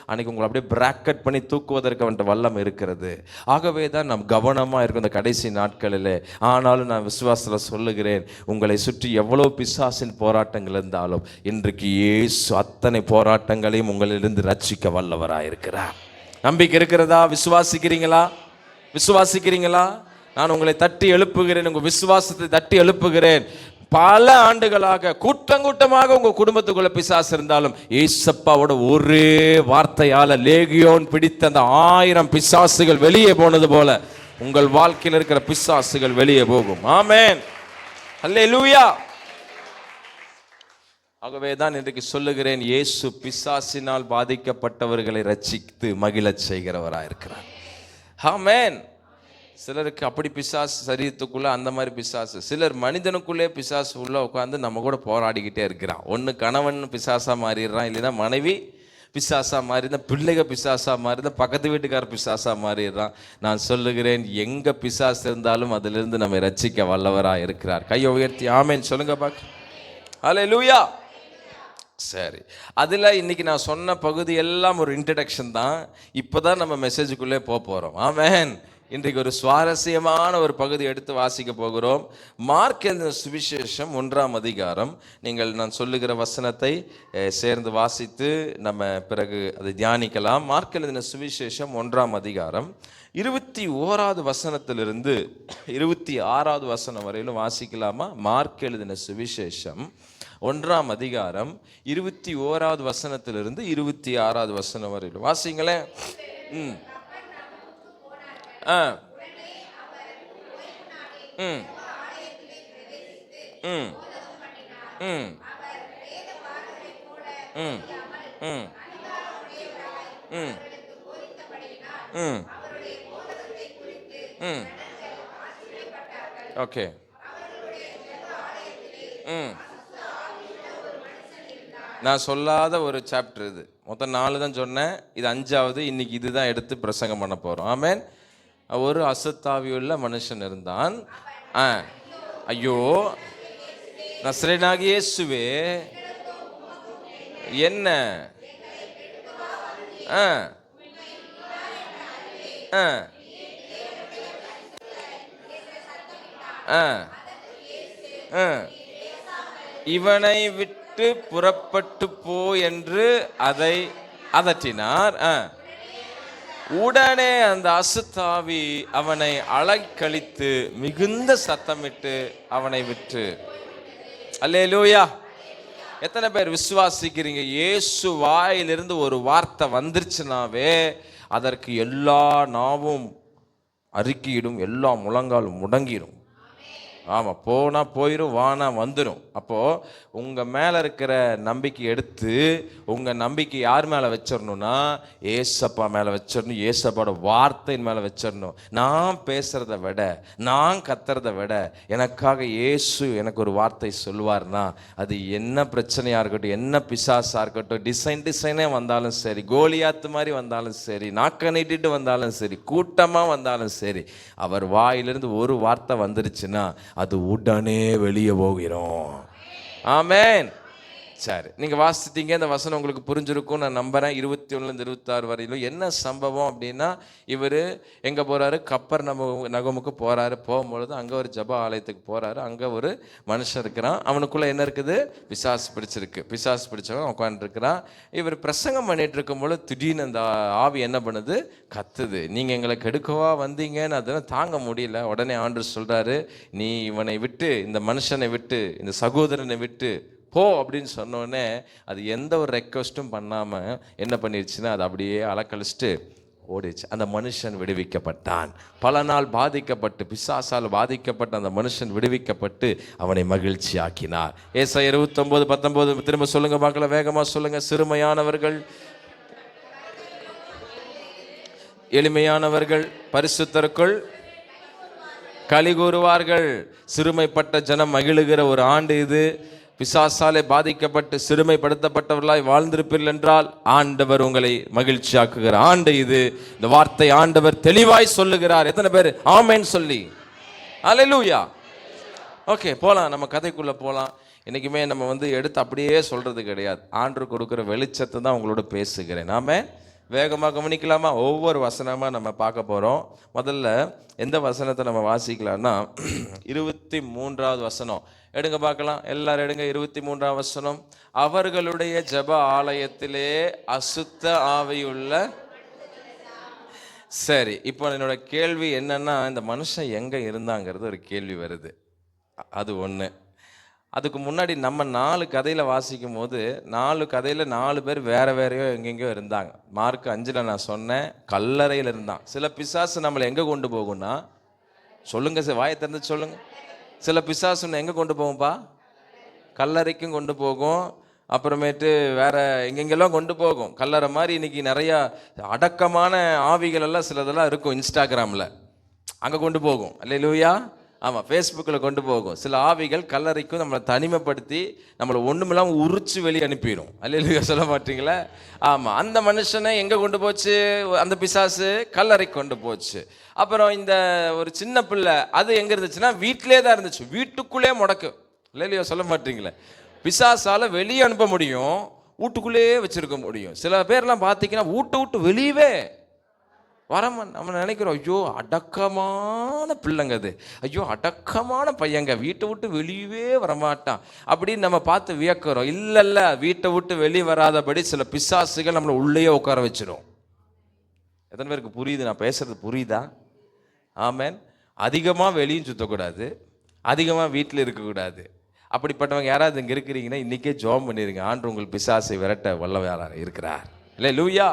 அன்றைக்கி உங்களை அப்படியே பிராக்கெட் பண்ணி தூக்குவதற்கு அவன்கிட்ட வல்லம் இருக்கிறது. ஆகவே தான் நாம் கவனமாக இருக்கும் இந்த கடைசி நாட்களில். ஆனாலும் நான் விசுவாசத்தில் சொல்லுகிறேன், உங்களை சுற்றி எவ்வளோ பிசாசின் போராட்டங்கள் இருந்தாலும் இன்றைக்கு இயேசு அத்தனை போராட்டங்களையும் உங்களிலிருந்து ரட்சிக்க வல்லவராயிருக்கிறார். நம்பிக்கை இருக்கிறதா? விசுவாசிக்கிறீங்களா? விசுவாசிக்கிறீங்களா? நான் உங்களை தட்டி எழுப்புகிறேன், உங்கள் விசுவாசத்தை தட்டி எழுப்புகிறேன். பல ஆண்டுகளாக கூட்டமாக உங்க குடும்பத்துக்குள்ள பிசாசு இருந்தாலும் ஏசப்பாவோட ஒரே வார்த்தையால லேகியோன் பிடித்த அந்த 1000 பிசாசுகள் வெளியே போனது போல உங்கள் வாழ்க்கையில் இருக்கிற பிசாசுகள் வெளியே போகும். ஆமென், அல்லேலூயா. ஆகவே தான் இன்றைக்கு சொல்லுகிறேன், இயேசு பிசாசினால் பாதிக்கப்பட்டவர்களை ரட்சித்து மகிழச் செய்கிறவராயிருக்கிறார். ஆமென். சிலருக்கு அப்படி பிசாசு சரீரத்துக்குள்ளே அந்த மாதிரி பிசாசு, சிலர் மனிதனுக்குள்ளே பிசாசு உள்ளே உட்காந்து நம்ம கூட போராடிக்கிட்டே இருக்கிறான். ஒன்று கணவன் பிசாசாக மாறிடுறான், இல்லைன்னா மனைவி பிசாசாக மாறிதான், பிள்ளைக பிசாசாக மாறிதான், பக்கத்து வீட்டுக்கார பிசாசாக மாறிடுறான். நான் சொல்லுகிறேன், எங்கே பிசாசு இருந்தாலும் அதிலிருந்து நம்ம ரட்சிக்க வல்லவராக இருக்கிறார். கையை உயர்த்தி ஆமென் சொல்லுங்க பார்க்க. ஹல்லேலூயா. சரி, அதில் இன்றைக்கி நான் சொன்ன பகுதி எல்லாம் ஒரு இன்ட்ரடக்ஷன் தான். இப்போ தான் நம்ம மெசேஜுக்குள்ளே போகிறோம். ஆமென். இன்றைக்கு ஒரு சுவாரஸ்யமான ஒரு பகுதி எடுத்து வாசிக்க போகிறோம். மார்க் எழுதின சுவிசேஷம் 1ஆம் அதிகாரம். நீங்கள் நான் சொல்லுகிற வசனத்தை சேர்ந்து வாசித்து நம்ம பிறகு அதை தியானிக்கலாம். மார்க் எழுதின சுவிசேஷம் 1ஆம் அதிகாரம் 21வது வசனத்திலிருந்து 26வது வசனம் வரையிலும் வாசிக்கலாமா? மார்க் எழுதின சுவிசேஷம் 1ஆம் அதிகாரம் 21வது வசனத்திலிருந்து 26வது வசனம் வரையிலும் வாசிங்களேன். ஓகே. நான் சொல்லாத ஒரு சாப்டர் இது. மொத்தம் 4 தான் சொன்னேன், இது 5வது. இன்னைக்கு இதுதான் எடுத்து பிரசங்கம் பண்ண போறோம். ஆமென். ஒரு அசுத்தாவியுள்ள மனுஷன் இருந்தான். ஐயோ, நசரேயனாகிய இயேசுவே என்ன இவனை விட்டு புறப்பட்டு போ என்று அதை அதட்டினார். உடனே அந்த அசுத்தாவி அவனை அலைக்கழித்து மிகுந்த சத்தமிட்டு அவனை விட்டு. அல்லேலூயா. எத்தனை பேர் விசுவாசிக்கிறீங்க? இயேசு வாயிலிருந்து ஒரு வார்த்தை வந்துருச்சுனாவே அதற்கு எல்லா நாவும் அறிக்கையிடும், எல்லா முழங்காலும் முடங்கிடும். ஆமாம், போனால் போயிடும், வானா வந்துடும். அப்போது உங்கள் மேலே இருக்கிற நம்பிக்கை எடுத்து உங்கள் நம்பிக்கை யார் மேலே வச்சிடணும்னா ஏசப்பா மேலே வச்சிடணும். ஏசப்பாவோட வார்த்தையின் மேலே வச்சிடணும். நான் பேசுகிறத விட, நான் கத்துறத விட, எனக்காக இயேசு எனக்கு ஒரு வார்த்தை சொல்லுவார்னா, அது என்ன பிரச்சனையாக இருக்கட்டும், என்ன பிசாசாக இருக்கட்டும், டிசைனே வந்தாலும் சரி, கோலியாத்து மாதிரி வந்தாலும் சரி, நாக்க நீட்டிட்டு வந்தாலும் சரி, கூட்டமாக வந்தாலும் சரி, அவர் வாயிலிருந்து ஒரு வார்த்தை வந்துருச்சுன்னா அது உடனே வெளியே போகிறோம். ஆமென். சரி, நீங்கள் வாசித்தீங்க, இந்த வசனம் உங்களுக்கு புரிஞ்சிருக்கும் நான் நம்புகிறேன். 21 26 வரையிலும் என்ன சம்பவம் அப்படின்னா, இவர் எங்கே போகிறாரு? கப்பர் நகமுக்கு போகிறாரு. போகும்பொழுது அங்கே ஒரு ஜப ஆலயத்துக்கு போகிறாரு. அங்கே ஒரு மனுஷன் இருக்கிறான். அவனுக்குள்ளே என்ன இருக்குது? பிசாசு பிடிச்சிருக்கு. பிசாசு பிடிச்சவன் உட்காந்துருக்கிறான். இவர் பிரசங்கம் பண்ணிட்டு இருக்கும்போது திடீர்னு அந்த ஆவி என்ன பண்ணுது? கத்துது. நீங்கள் எங்களை கெடுக்கவா வந்தீங்கன்னு அதெல்லாம் தாங்க முடியல. உடனே ஆண்டவர் சொல்கிறாரு, நீ இவனை விட்டு, இந்த மனுஷனை விட்டு, இந்த சகோதரனை விட்டு போ அப்படின்னு சொன்னோடனே அது எந்த ஒரு ரெக்வஸ்ட்டும் பண்ணாமல் என்ன பண்ணிடுச்சுன்னா அது அப்படியே அலக்கழிச்சிட்டு ஓடிச்சு. அந்த மனுஷன் விடுவிக்கப்பட்டான். பல நாள் பாதிக்கப்பட்டு, பிசாசால் பாதிக்கப்பட்ட அந்த மனுஷன் விடுவிக்கப்பட்டு அவனை மகிழ்ச்சி ஆக்கினார். ஏசாயா 29:19 திரும்ப சொல்லுங்க பார்க்கல, வேகமாக சொல்லுங்க. சிறுமையானவர்கள், எளிமையானவர்கள் பரிசுத்தருக்குள் களி கூறுவார்கள். சிறுமைப்பட்ட ஜனம் மகிழுகிற ஒரு ஆண்டு இது. பிசாசாலே பாதிக்கப்பட்டு சிறுமைப்படுத்தப்பட்டவர்களாய் வாழ்ந்திருப்பீர்கள் என்றால் ஆண்டவர் உங்களை மகிழ்ச்சியாக்குகிற ஆண்டு இது. இந்த வார்த்தை ஆண்டவர் தெளிவாய் சொல்லுகிறார். எத்தனை பேர் ஆமென் சொல்லி அல்லேலூயா? ஓகே, போகலாம், நம்ம கதைக்குள்ளே போகலாம். என்றைக்குமே நம்ம எடுத்து அப்படியே சொல்கிறது கிடையாது. ஆண்டவர் கொடுக்குற வெளிச்சத்தை தான் உங்களோட பேசுகிறேன். நாம வேகமாக கவனிக்கலாமா? ஒவ்வொரு வசனமாக நம்ம பார்க்க போகிறோம். முதல்ல எந்த வசனத்தை நம்ம வாசிக்கலாம்னா 23வது வசனம் எடுங்க பார்க்கலாம். எல்லாரும் எடுங்க. 23வது வசனம். அவர்களுடைய ஜெப ஆலயத்திலே அசுத்த ஆவியுள்ள. சரி, இப்போ என்னோட கேள்வி என்னன்னா, இந்த மனுஷன் எங்கே இருந்தாங்கிறது ஒரு கேள்வி வருது. அது ஒன்று. அதுக்கு முன்னாடி நம்ம 4 கதையில் வாசிக்கும் போது 4 கதையில் 4 பேர் வேற வேறையோ எங்கெங்கேயோ இருந்தாங்க. மார்க் 5ல் நான் சொன்னேன், கல்லறையில் இருந்தான். சில பிசாசு நம்மளை எங்கே கொண்டு போகும்னா, சொல்லுங்க சார், வாயை திறந்து சொல்லுங்க. சில பிசாசுன்னு எங்கே கொண்டு போகும்பா? கல்லறைக்கும் கொண்டு போகும். அப்புறமேட்டு வேற எங்கெங்கெல்லாம் கொண்டு போகும். கல்லறை மாதிரி இன்னைக்கு நிறையா அடக்கமான ஆவிகள் எல்லாம் சிலதெல்லாம் இருக்கும். இன்ஸ்டாகிராமில் அங்கே கொண்டு போகும். அல்லேலூயா. ஆமாம், ஃபேஸ்புக்கில் கொண்டு போகும். சில ஆவிகள் கல்லறைக்கும் நம்மளை தனிமைப்படுத்தி நம்மளை ஒன்றுமில்லாமல் உரிச்சு வெளியே அனுப்பிடும். அல்லேலூயா சொல்ல மாட்டீங்களா? ஆமாம், அந்த மனுஷனை எங்கே கொண்டு போச்சு? அந்த பிசாசு கல்லறைக்கு கொண்டு போச்சு. அப்புறம் இந்த ஒரு சின்ன பிள்ளை, அது எங்கே இருந்துச்சுன்னா வீட்டிலே தான் இருந்துச்சு. வீட்டுக்குள்ளே முடக்கு. அல்லேலூயா சொல்ல மாட்டீங்களே? பிசாசால் வெளியே அனுப்ப முடியும், வீட்டுக்குள்ளேயே வச்சுருக்க முடியும். சில பேர்லாம் பார்த்தீங்கன்னா விட்டு வெளியவே நம்ம நினைக்கிறோம், ஐயோ அடக்கமான பிள்ளைங்க, அது ஐயோ அடக்கமான பையங்க, வீட்டை விட்டு வெளியவே வரமாட்டான் அப்படின்னு நம்ம பார்த்து வியக்கிறோம். இல்லை, வீட்டை விட்டு வெளியே வராதபடி சில பிசாசுகள் நம்மளை உள்ளேயே உட்கார வச்சிடும். எத்தனை பேருக்கு புரியுது நான் பேசுறது? புரியுதா? ஆமென். அதிகமாக வெளியும் சுற்றக்கூடாது, அதிகமாக வீட்டில் இருக்கக்கூடாது. அப்படிப்பட்டவங்க யாராவது இங்கே இருக்கிறீங்கன்னா இன்றைக்கே ஜெபம் பண்ணிடுங்க. ஆண்டவர் உங்கள் பிசாசை விரட்ட வல்லவராக இருக்கிறார். அல்லேலூயா.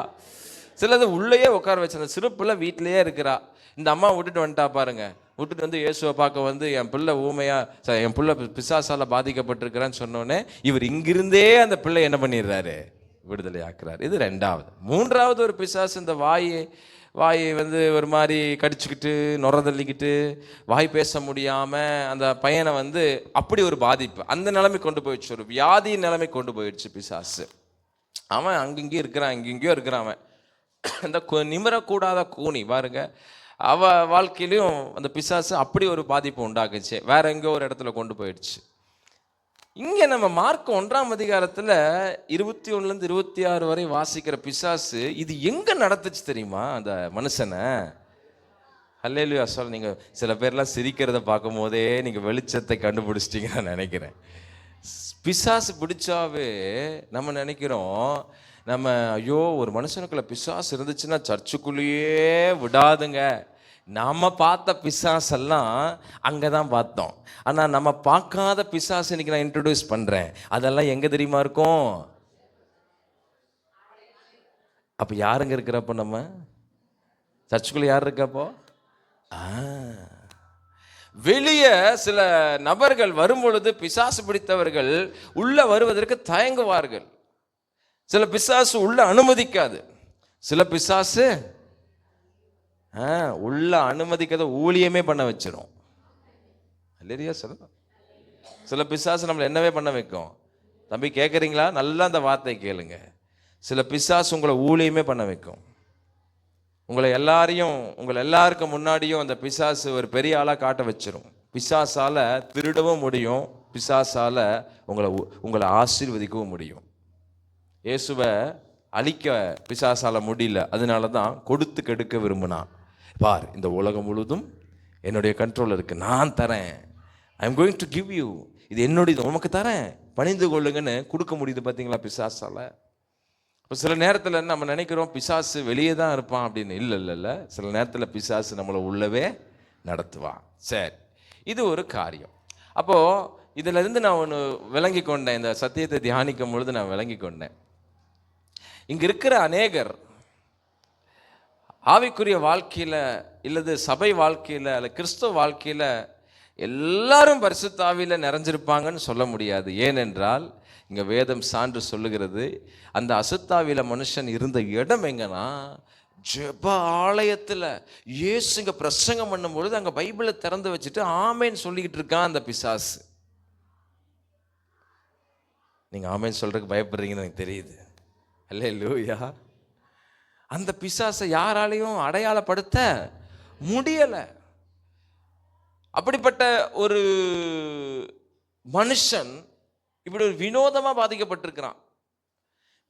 சிலது உள்ளேயே உட்கார வச்சு. சிறு பிள்ளை வீட்டிலேயே இருக்கிறா. இந்த அம்மா விட்டுட்டு வந்துட்டா பாருங்க. விட்டுட்டு இயேசுவை பார்க்க என் பிள்ளை ஊமையா, என் பிள்ளை பிசாசால பாதிக்கப்பட்டிருக்கிறான்னு சொன்னோன்னே இவர் இங்கிருந்தே அந்த பிள்ளை என்ன பண்ணிடுறாரு? விடுதலை ஆக்குறாரு. இது 2வது. 3வது ஒரு பிசாசு இந்த வாயை ஒரு மாதிரி கடிச்சுக்கிட்டு நுரதள்ளிக்கிட்டு வாய் பேச முடியாமல் அந்த பையனை அப்படி ஒரு பாதிப்பு, அந்த நிலைமை கொண்டு போயிடுச்சு. ஒரு வியாதி நிலைமை கொண்டு போயிடுச்சு பிசாசு. அவன் அங்கங்கேயும் இருக்கிறான், இங்கெங்கேயோ இருக்கிறான். அவன் இந்த நிமிரக்கூடாத கூனி பாருங்க, அவ வாழ்க்கையிலையும் அந்த பிசாசு அப்படி ஒரு பாதிப்பு உண்டாக்குச்சு. வேற எங்கேயோ ஒரு இடத்துல கொண்டு போயிடுச்சு. இங்கே நம்ம மார்க் 1ஆம் அதிகாரத்தில் 21லேருந்து 26 வரை வாசிக்கிற பிசாசு இது எங்கே நடத்துச்சு தெரியுமா? அந்த மனுஷனை. அல்லேலூயா சொல்ல. நீங்கள் சில பேர்லாம் சிரிக்கிறத பார்க்கும் போதே நீங்கள் வெளிச்சத்தை கண்டுபிடிச்சிட்டிங்கன்னு நான் நினைக்கிறேன். பிசாசு பிடிச்சாவே நம்ம நினைக்கிறோம், நம்ம ஐயோ ஒரு மனுஷனுக்குள்ள பிசாசு இருந்துச்சுன்னா சர்ச்சுக்குள்ளேயே விடாதுங்க. நாம் பார்த்த பிசாசெல்லாம் அங்கே தான் பார்த்தோம். ஆனால் நம்ம பார்க்காத பிசாசு இன்னைக்கு நான் இன்ட்ரடியூஸ் பண்ணுறேன். அதெல்லாம் எங்கே தெரியுமா இருக்கும்? அப்போ யாருங்க இருக்கிறப்போ? நம்ம சர்ச்சுக்குள்ளே யார் இருக்கப்போ? ஆ. வெளியே சில நபர்கள் வரும்பொழுது பிசாசு பிடித்தவர்கள் உள்ள வருவதற்கு தயங்குவார்கள். சில பிசாசு உள்ள அனுமதிக்காது. சில பிசாசு உள்ள அனுமதிக்காத ஊழியமே பண்ண வச்சிடும். இல்லையா சொல்ல? சில பிசாசு நம்மளை என்னவே பண்ண வைக்கும். தம்பி கேட்குறீங்களா? நல்லா அந்த வார்த்தை கேளுங்க. சில பிசாசு உங்களை ஊழியமே பண்ண வைக்கும். உங்களை எல்லாருக்கும் முன்னாடியும் அந்த பிசாசு ஒரு பெரிய ஆளாக காட்ட வச்சிரும். பிசாசால திருடவும் முடியும், பிசாசால உங்களை ஆசீர்வதிக்கவும் முடியும். இயேசுவை அழிக்க பிசாசால முடியல, அதனால தான் கொடுத்து கெடுக்க விரும்பினான். பார், இந்த உலகம் முழுதும் என்னுடைய கண்ட்ரோல் இருக்கு, நான் தரேன், I am going to give you, இது என்னுடையது, உனக்கு தரேன், பணிந்து கொள்ளுங்கன்னு கொடுக்க முடியுது. பார்த்தீங்களா பிசாசால? இப்போ சில நேரத்தில் நம்ம நினைக்கிறோம் பிசாசு வெளியே தான் இருப்பான் அப்படின்னு. இல்லை, சில நேரத்தில் பிசாசு நம்மளை உள்ளவே நடத்துவான். சரி, இது ஒரு காரியம். அப்போது இதிலிருந்து நான் ஒன்று விளங்கி கொண்டேன். இந்த சத்தியத்தை தியானிக்கும் பொழுது நான் விளங்கி கொண்டேன், இங்கே இருக்கிற அநேகர் ஆவிக்குரிய வாழ்க்கையில் இல்லது சபை வாழ்க்கையில் அல்ல கிறிஸ்தவ வாழ்க்கையில் எல்லாரும் பரிசுத்த ஆவியில் நிறைஞ்சிருப்பாங்கன்னு சொல்ல முடியாது. ஏனென்றால் இங்கே வேதம் சான்று சொல்லுகிறது, அந்த அசுத்தாவியில் மனுஷன் இருந்த இடம் எங்கன்னா ஜெப ஆலயத்தில். இயேசுங்க பிரசங்கம் பண்ணும்பொழுது அங்கே பைபிளை திறந்து வச்சுட்டு ஆமேன்னு சொல்லிக்கிட்டு இருக்கான் அந்த பிசாசு. நீங்கள் ஆமேன்னு சொல்கிறதுக்கு பயப்படுறீங்கன்னு எனக்கு தெரியுது. அல்லேலூயா. அந்த பிசாசை யாராலையும் அடையாளப்படுத்த முடியலை. அப்படிப்பட்ட ஒரு மனுஷன் இப்படி ஒரு வினோதமாக பாதிக்கப்பட்டிருக்கிறான்.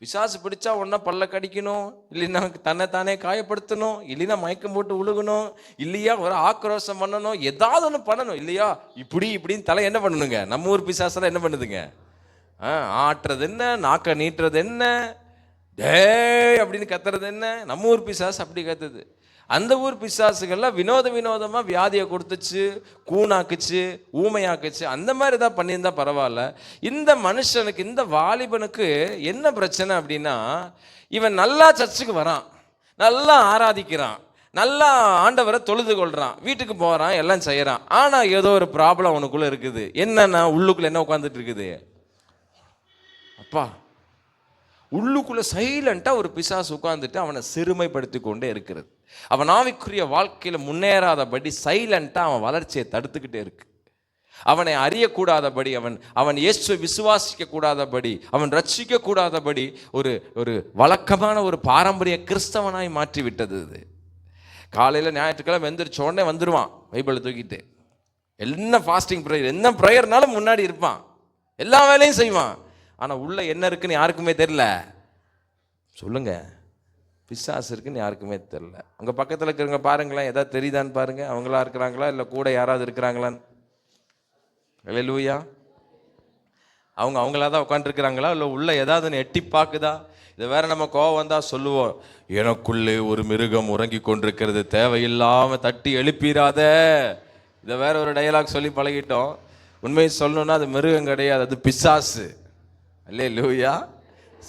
பிசாசு பிடிச்சா ஒன்றா பல்ல கடிக்கணும், இல்லைன்னா தன்னைத்தானே காயப்படுத்தணும், இல்லைன்னா மயக்கம் போட்டு உழுகணும், இல்லையா ஒரு ஆக்ரோஷம் பண்ணணும், ஏதாவது ஒன்று பண்ணணும், இல்லையா இப்படின்னு தலை என்ன பண்ணணுங்க? நம்ம ஊர் பிசாசெல்லாம் என்ன பண்ணுதுங்க? ஆட்டுறது என்ன, நாக்க நீட்டுறது என்ன, டே அப்படின்னு கத்துறது என்ன? நம்ம ஊர் பிசாசு அப்படி கத்துது. அந்த ஊர் பிசாசுகள்லாம் வினோதமாக வியாதியை கொடுத்துச்சு, கூணாக்குச்சு, ஊமையாக்குச்சு, அந்த மாதிரி தான் பண்ணியிருந்தா பரவாயில்ல. இந்த மனுஷனுக்கு, இந்த வாலிபனுக்கு என்ன பிரச்சனை அப்படின்னா, இவன் நல்லா சர்ச்சுக்கு வரான், நல்லா ஆராதிக்கிறான், நல்லா ஆண்டவரை தொழுது கொள்கிறான், வீட்டுக்கு போகிறான், எல்லாம் செய்கிறான். ஆனால் ஏதோ ஒரு ப்ராப்ளம் அவனுக்குள்ளே இருக்குது. என்னன்னா உள்ளுக்குள்ளே என்ன உட்காந்துட்டு இருக்குது? அப்பா, உள்ளுக்குள்ளே சைலண்ட்டாக ஒரு பிசாசு உட்கார்ந்துட்டு அவனை சிறுமைப்படுத்தி கொண்டே இருக்கிறது. அவன் ஆவிக்குரிய வாழ்க்கையில் முன்னேறாதபடி சைலண்ட்டாக அவன் வளர்ச்சியை தடுத்துக்கிட்டே இருக்கு. அவனை அறியக்கூடாதபடி, அவன் இயேசுவை விசுவாசிக்க கூடாதபடி, அவன் ரட்சிக்க கூடாதபடி ஒரு வழக்கமான ஒரு பாரம்பரிய கிறிஸ்தவனாய் மாற்றி விட்டது இது. காலையில் ஞாயிற்றுக்கிழமை எந்திரிச்ச உடனே வந்துடுவான் பைபிளை தூக்கிட்டு, என்ன ஃபாஸ்டிங் ப்ரேயர், என்ன ப்ரேயர்னாலும் முன்னாடி இருப்பான், எல்லா வேலையும் செய்வான். ஆனால் உள்ள என்ன இருக்குன்னு யாருக்குமே தெரியல. சொல்லுங்க, பிசாசு இருக்குன்னு யாருக்குமே தெரியல. உங்கள் பக்கத்தில் இருக்கிறவங்க பாருங்களேன், எதாவது தெரியுதான்னு பாருங்க, அவங்களா இருக்கிறாங்களா இல்லை கூட யாராவது இருக்கிறாங்களான்னு. அல்லேலூயா. அவங்களா தான் உட்காந்துருக்கிறாங்களா இல்லை உள்ள ஏதாவது எட்டி பார்க்குதா? இதை வேற நம்ம கோவம் வந்தால் சொல்லுவோம், எனக்குள்ளே ஒரு மிருகம் உறங்கி கொண்டிருக்கிறது, தேவையில்லாமல் தட்டி எழுப்பிடாத. இதை வேற ஒரு டயலாக் சொல்லி பழகிட்டோம். உண்மையை சொல்லணும்னா அது மிருகம் கிடையாது, அது பிசாசு. அல்லேலூயா.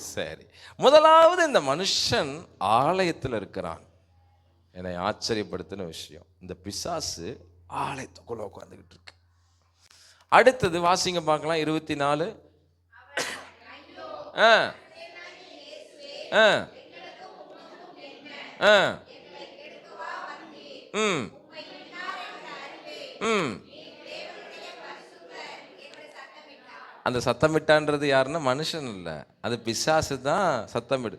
சரி, முதலாவது இந்த மனுஷன் ஆலயத்தில் இருக்கிறான். என்னை ஆச்சரியப்படுத்தின விஷயம், இந்த பிசாசு ஆலயத்துக்குள்ள உட்காந்துக்கிட்டு இருக்கு. அடுத்தது வாசிங்க பார்க்கலாம், 24. அந்த சத்தமிட்டான்றது யாருன்னா மனுஷன் இல்லை, அது பிசாசு தான் சத்தமிடு.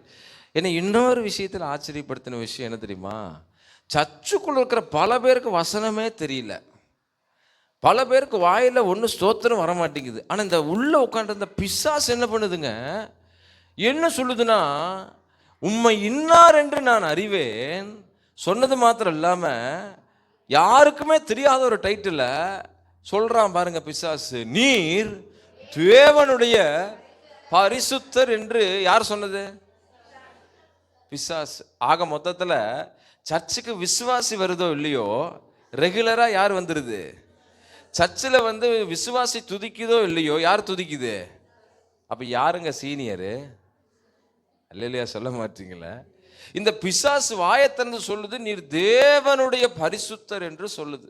ஏன்னா இன்னொரு விஷயத்தில் ஆச்சரியப்படுத்தின விஷயம் என்ன தெரியுமா? சர்ச்சுக்குள்ள இருக்கிற பல பேருக்கு வசனமே தெரியல, பல பேருக்கு வாயில் ஒன்றும் ஸ்தோத்திரம் வர மாட்டேங்குது. ஆனால் இந்த உள்ள உட்காந்து இந்த பிசாசு என்ன பண்ணுதுங்க, என்ன சொல்லுதுன்னா, உம்மை இன்னார் என்று நான் அறிவேன் சொன்னது மாத்திரம் இல்லாமல் யாருக்குமே தெரியாத ஒரு டைட்டில் சொல்கிறான் பாருங்க பிசாசு. நீர் தேவனுடைய பரிசுத்தர் என்று யார் சொன்னது? பிசாசு. ஆக மொத்தத்தில் சர்ச்சுக்கு விசுவாசி வருதோ இல்லையோ, ரெகுலராக யார் வந்துடுது? சர்ச்சில் விசுவாசி துதிக்குதோ இல்லையோ, யார் துதிக்குது? அப்போ யாருங்க சீனியரு? இல்லையா சொல்ல மாட்டீங்களே. இந்த பிசாசு வாயத்திறந்து சொல்லுது, நீர் தேவனுடைய பரிசுத்தர் என்று சொல்லுது.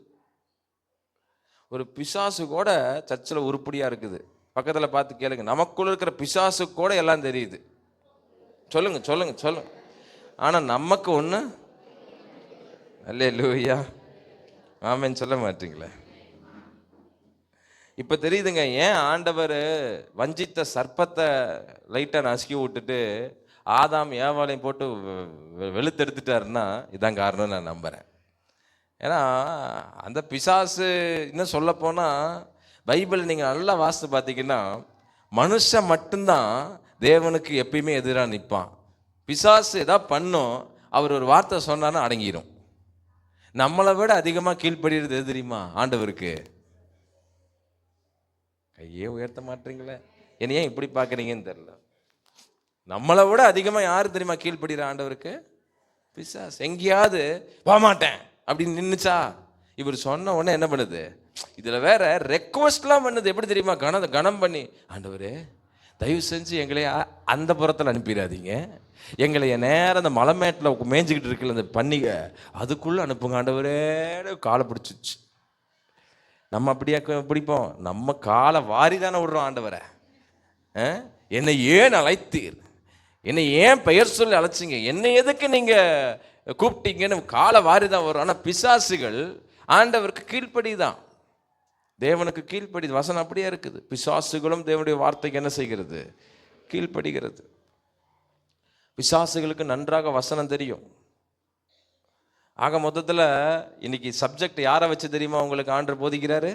ஒரு பிசாசு கூட சர்ச்சில் உருப்படியா இருக்குது. பக்கத்தில் பார்த்து கேளுங்க, நமக்குள்ள இருக்கிற பிசாசு கூட எல்லாம் தெரியுது. சொல்லுங்க சொல்லுங்க சொல்லுங்க. ஆனா நமக்கு ஒண்ணு அல்லேலூயா ஆமென் சொல்ல மாட்டீங்களே. இப்ப தெரியுதுங்க ஏன் ஆண்டவர் வஞ்சித்த சர்ப்பத்தை லைட்டா நசுக்கி விட்டுட்டு ஆதாம் ஏவாளையும் போட்டு வெளுத்தெடுத்துட்டாருன்னா இதான் காரணம் நான் நம்புறேன். ஏன்னா அந்த பிசாசு இன்னும் சொல்ல போனா பைபிள் நீங்க நல்லா வாசித்து பார்த்தீங்கன்னா மனுஷன் மட்டும்தான் தேவனுக்கு எப்பயுமே எதிராக நிற்பான். பிசாசு ஏதாவது பண்ணும், அவர் ஒரு வார்த்தை சொன்னார்னா அடங்கிடும். நம்மளை விட அதிகமாக கீழ்ப்படுகிறது எது தெரியுமா? ஆண்டவருக்கு. கையே உயர்த்த மாட்டீங்களே, என்ன ஏன் இப்படி பார்க்குறீங்கன்னு தெரியல. நம்மளை விட அதிகமாக யார் தெரியுமா கீழ்ப்படுகிற ஆண்டவருக்கு? பிசாசு. எங்கேயாவது போகமாட்டேன் அப்படின்னு நின்றுச்சா, இவர் சொன்ன உடனே என்ன பண்ணுது? இதில் வேற ரெக்வஸ்ட்லாம் பண்ணுது. எப்படி தெரியுமா? கனம் பண்ணி, ஆண்டவரே தயவு செஞ்சு எங்களை அந்த புறத்தில் அனுப்பிடாதீங்க, எங்களை நேரம் அந்த மலைமேட்டில் மேய்ஞ்சிக்கிட்டு இருக்குல்ல அந்த பன்னிகை அதுக்குள்ளே அனுப்புங்க ஆண்டவரே. காலை பிடிச்சிச்சு. நம்ம அப்படியா பிடிப்போம்? நம்ம காலை வாரி தானே விடுறோம் ஆண்டவரை. என்னை ஏன் அழைத்தீர், என்னை ஏன் பெயர் சொல்லி அழைச்சிங்க, என்னை எதுக்கு நீங்கள் கூப்பிட்டீங்கன்னு காலை வாரி தான் வரும். ஆனால் பிசாசுகள் ஆண்டவருக்கு கீழ்ப்படி தான், தேவனுக்கு கீழ்ப்படி. வசனம் அப்படியே இருக்குது. பிசாசுகளும் தேவனுடைய வார்த்தைக்கு என்ன செய்கிறது? கீழ்ப்படுகிறது. பிசாசுகளுக்கு நன்றாக வசனம் தெரியும். ஆக மொத்தத்தில் இன்னைக்கு சப்ஜெக்ட் யாரை வச்சு தெரியுமா உங்களுக்கு ஆண்டவர் போதிக்கிறாரு?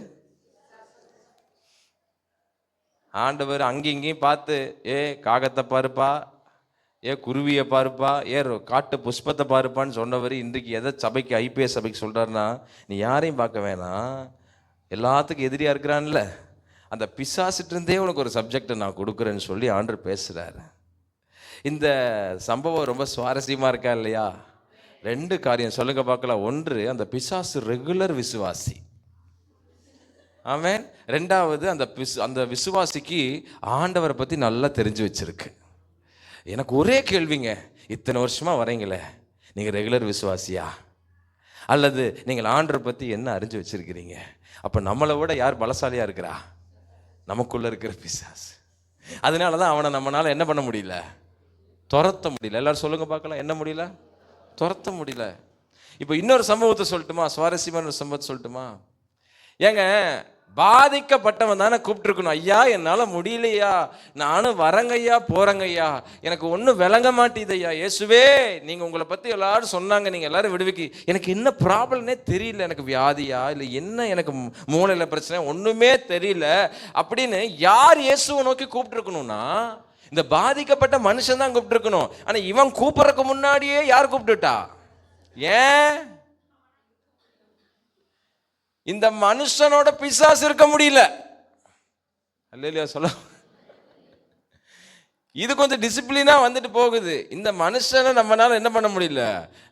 ஆண்டவர் அங்கேயும் பார்த்து, ஏ காகத்தை பாருப்பா, ஏ குருவியை பாருப்பா, ஏ காட்டு புஷ்பத்தை பாருப்பான்னு சொன்னவர் இன்றைக்கு எதை சபைக்கு ஐபிஎஸ் சபைக்கு சொல்கிறாருன்னா, நீ யாரையும் பார்க்க வேணாம், எல்லாத்துக்கும் எதிரியாக இருக்கிறான்ல அந்த பிசாசிட்டிருந்தே உனக்கு ஒரு சப்ஜெக்டை நான் கொடுக்குறேன்னு சொல்லி ஆண்டவர் பேசுகிறாரு. இந்த சம்பவம் ரொம்ப சுவாரஸ்யமாக இருக்கா இல்லையா? ரெண்டு காரியம் சொல்லுங்க பார்க்கலாம். ஒன்று, அந்த பிசாசு ரெகுலர் விசுவாசி. ஆமென். ரெண்டாவது, அந்த விசுவாசிக்கு ஆண்டவரை பற்றி நல்லா தெரிஞ்சு வச்சிருக்கு. எனக்கு ஒரே கேள்விங்க, இத்தனை வருஷமா வரீங்களே, நீங்கள் ரெகுலர் விசுவாசியா அல்லது நீங்கள் ஆண்டவரை பற்றி என்ன அறிஞ்சு வச்சிருக்கிறீங்க? அப்போ நம்மளை விட யார் பலசாலியாக இருக்கிறா? நமக்குள்ளே இருக்கிற பிசாசு. அதனால தான் அவனை நம்மளால என்ன பண்ண முடியல? துரத்த முடியல. எல்லாரும் சொல்லுங்க பார்க்கலாம், என்ன முடியல? துரத்த முடியல. இப்போ இன்னொரு சம்பவத்தை சொல்லட்டுமா? சுவாரஸ்யமான ஒரு சம்பவத்தை சொல்லட்டுமா? ஏங்க, பாதிக்கப்பட்டவன் தானே கூப்பிட்டுருக்கணும். ஐயா என்னால் முடியலையா, நானும் வரங்கய்யா போகிறேங்கய்யா, எனக்கு ஒன்றும் விளங்க மாட்டேது ஐயா, இயேசுவே நீங்கள் உங்களை பற்றி எல்லாரும் சொன்னாங்க, நீங்கள் எல்லாரும் விடுவிக்கி, எனக்கு என்ன ப்ராப்ளம்னே தெரியல, எனக்கு வியாதியா இல்லை என்ன, எனக்கு மூளையில் பிரச்சனை ஒன்றுமே தெரியல அப்படின்னு யார் இயேசுவை நோக்கி கூப்பிட்டுருக்கணும்னா இந்த பாதிக்கப்பட்ட மனுஷன் தான் கூப்பிட்டுருக்கணும். ஆனால் இவன் கூப்பிட்றதுக்கு முன்னாடியே யார் கூப்பிட்டுட்டா? ஏன் இந்த மனுஷனோட பிசாசு இருக்க முடியல? அல்லேலூயா சொல்ல. இது கொஞ்சம் டிசிப்ளினா வந்துட்டு போகுது. இந்த மனுஷனை நம்மளால என்ன பண்ண முடியல,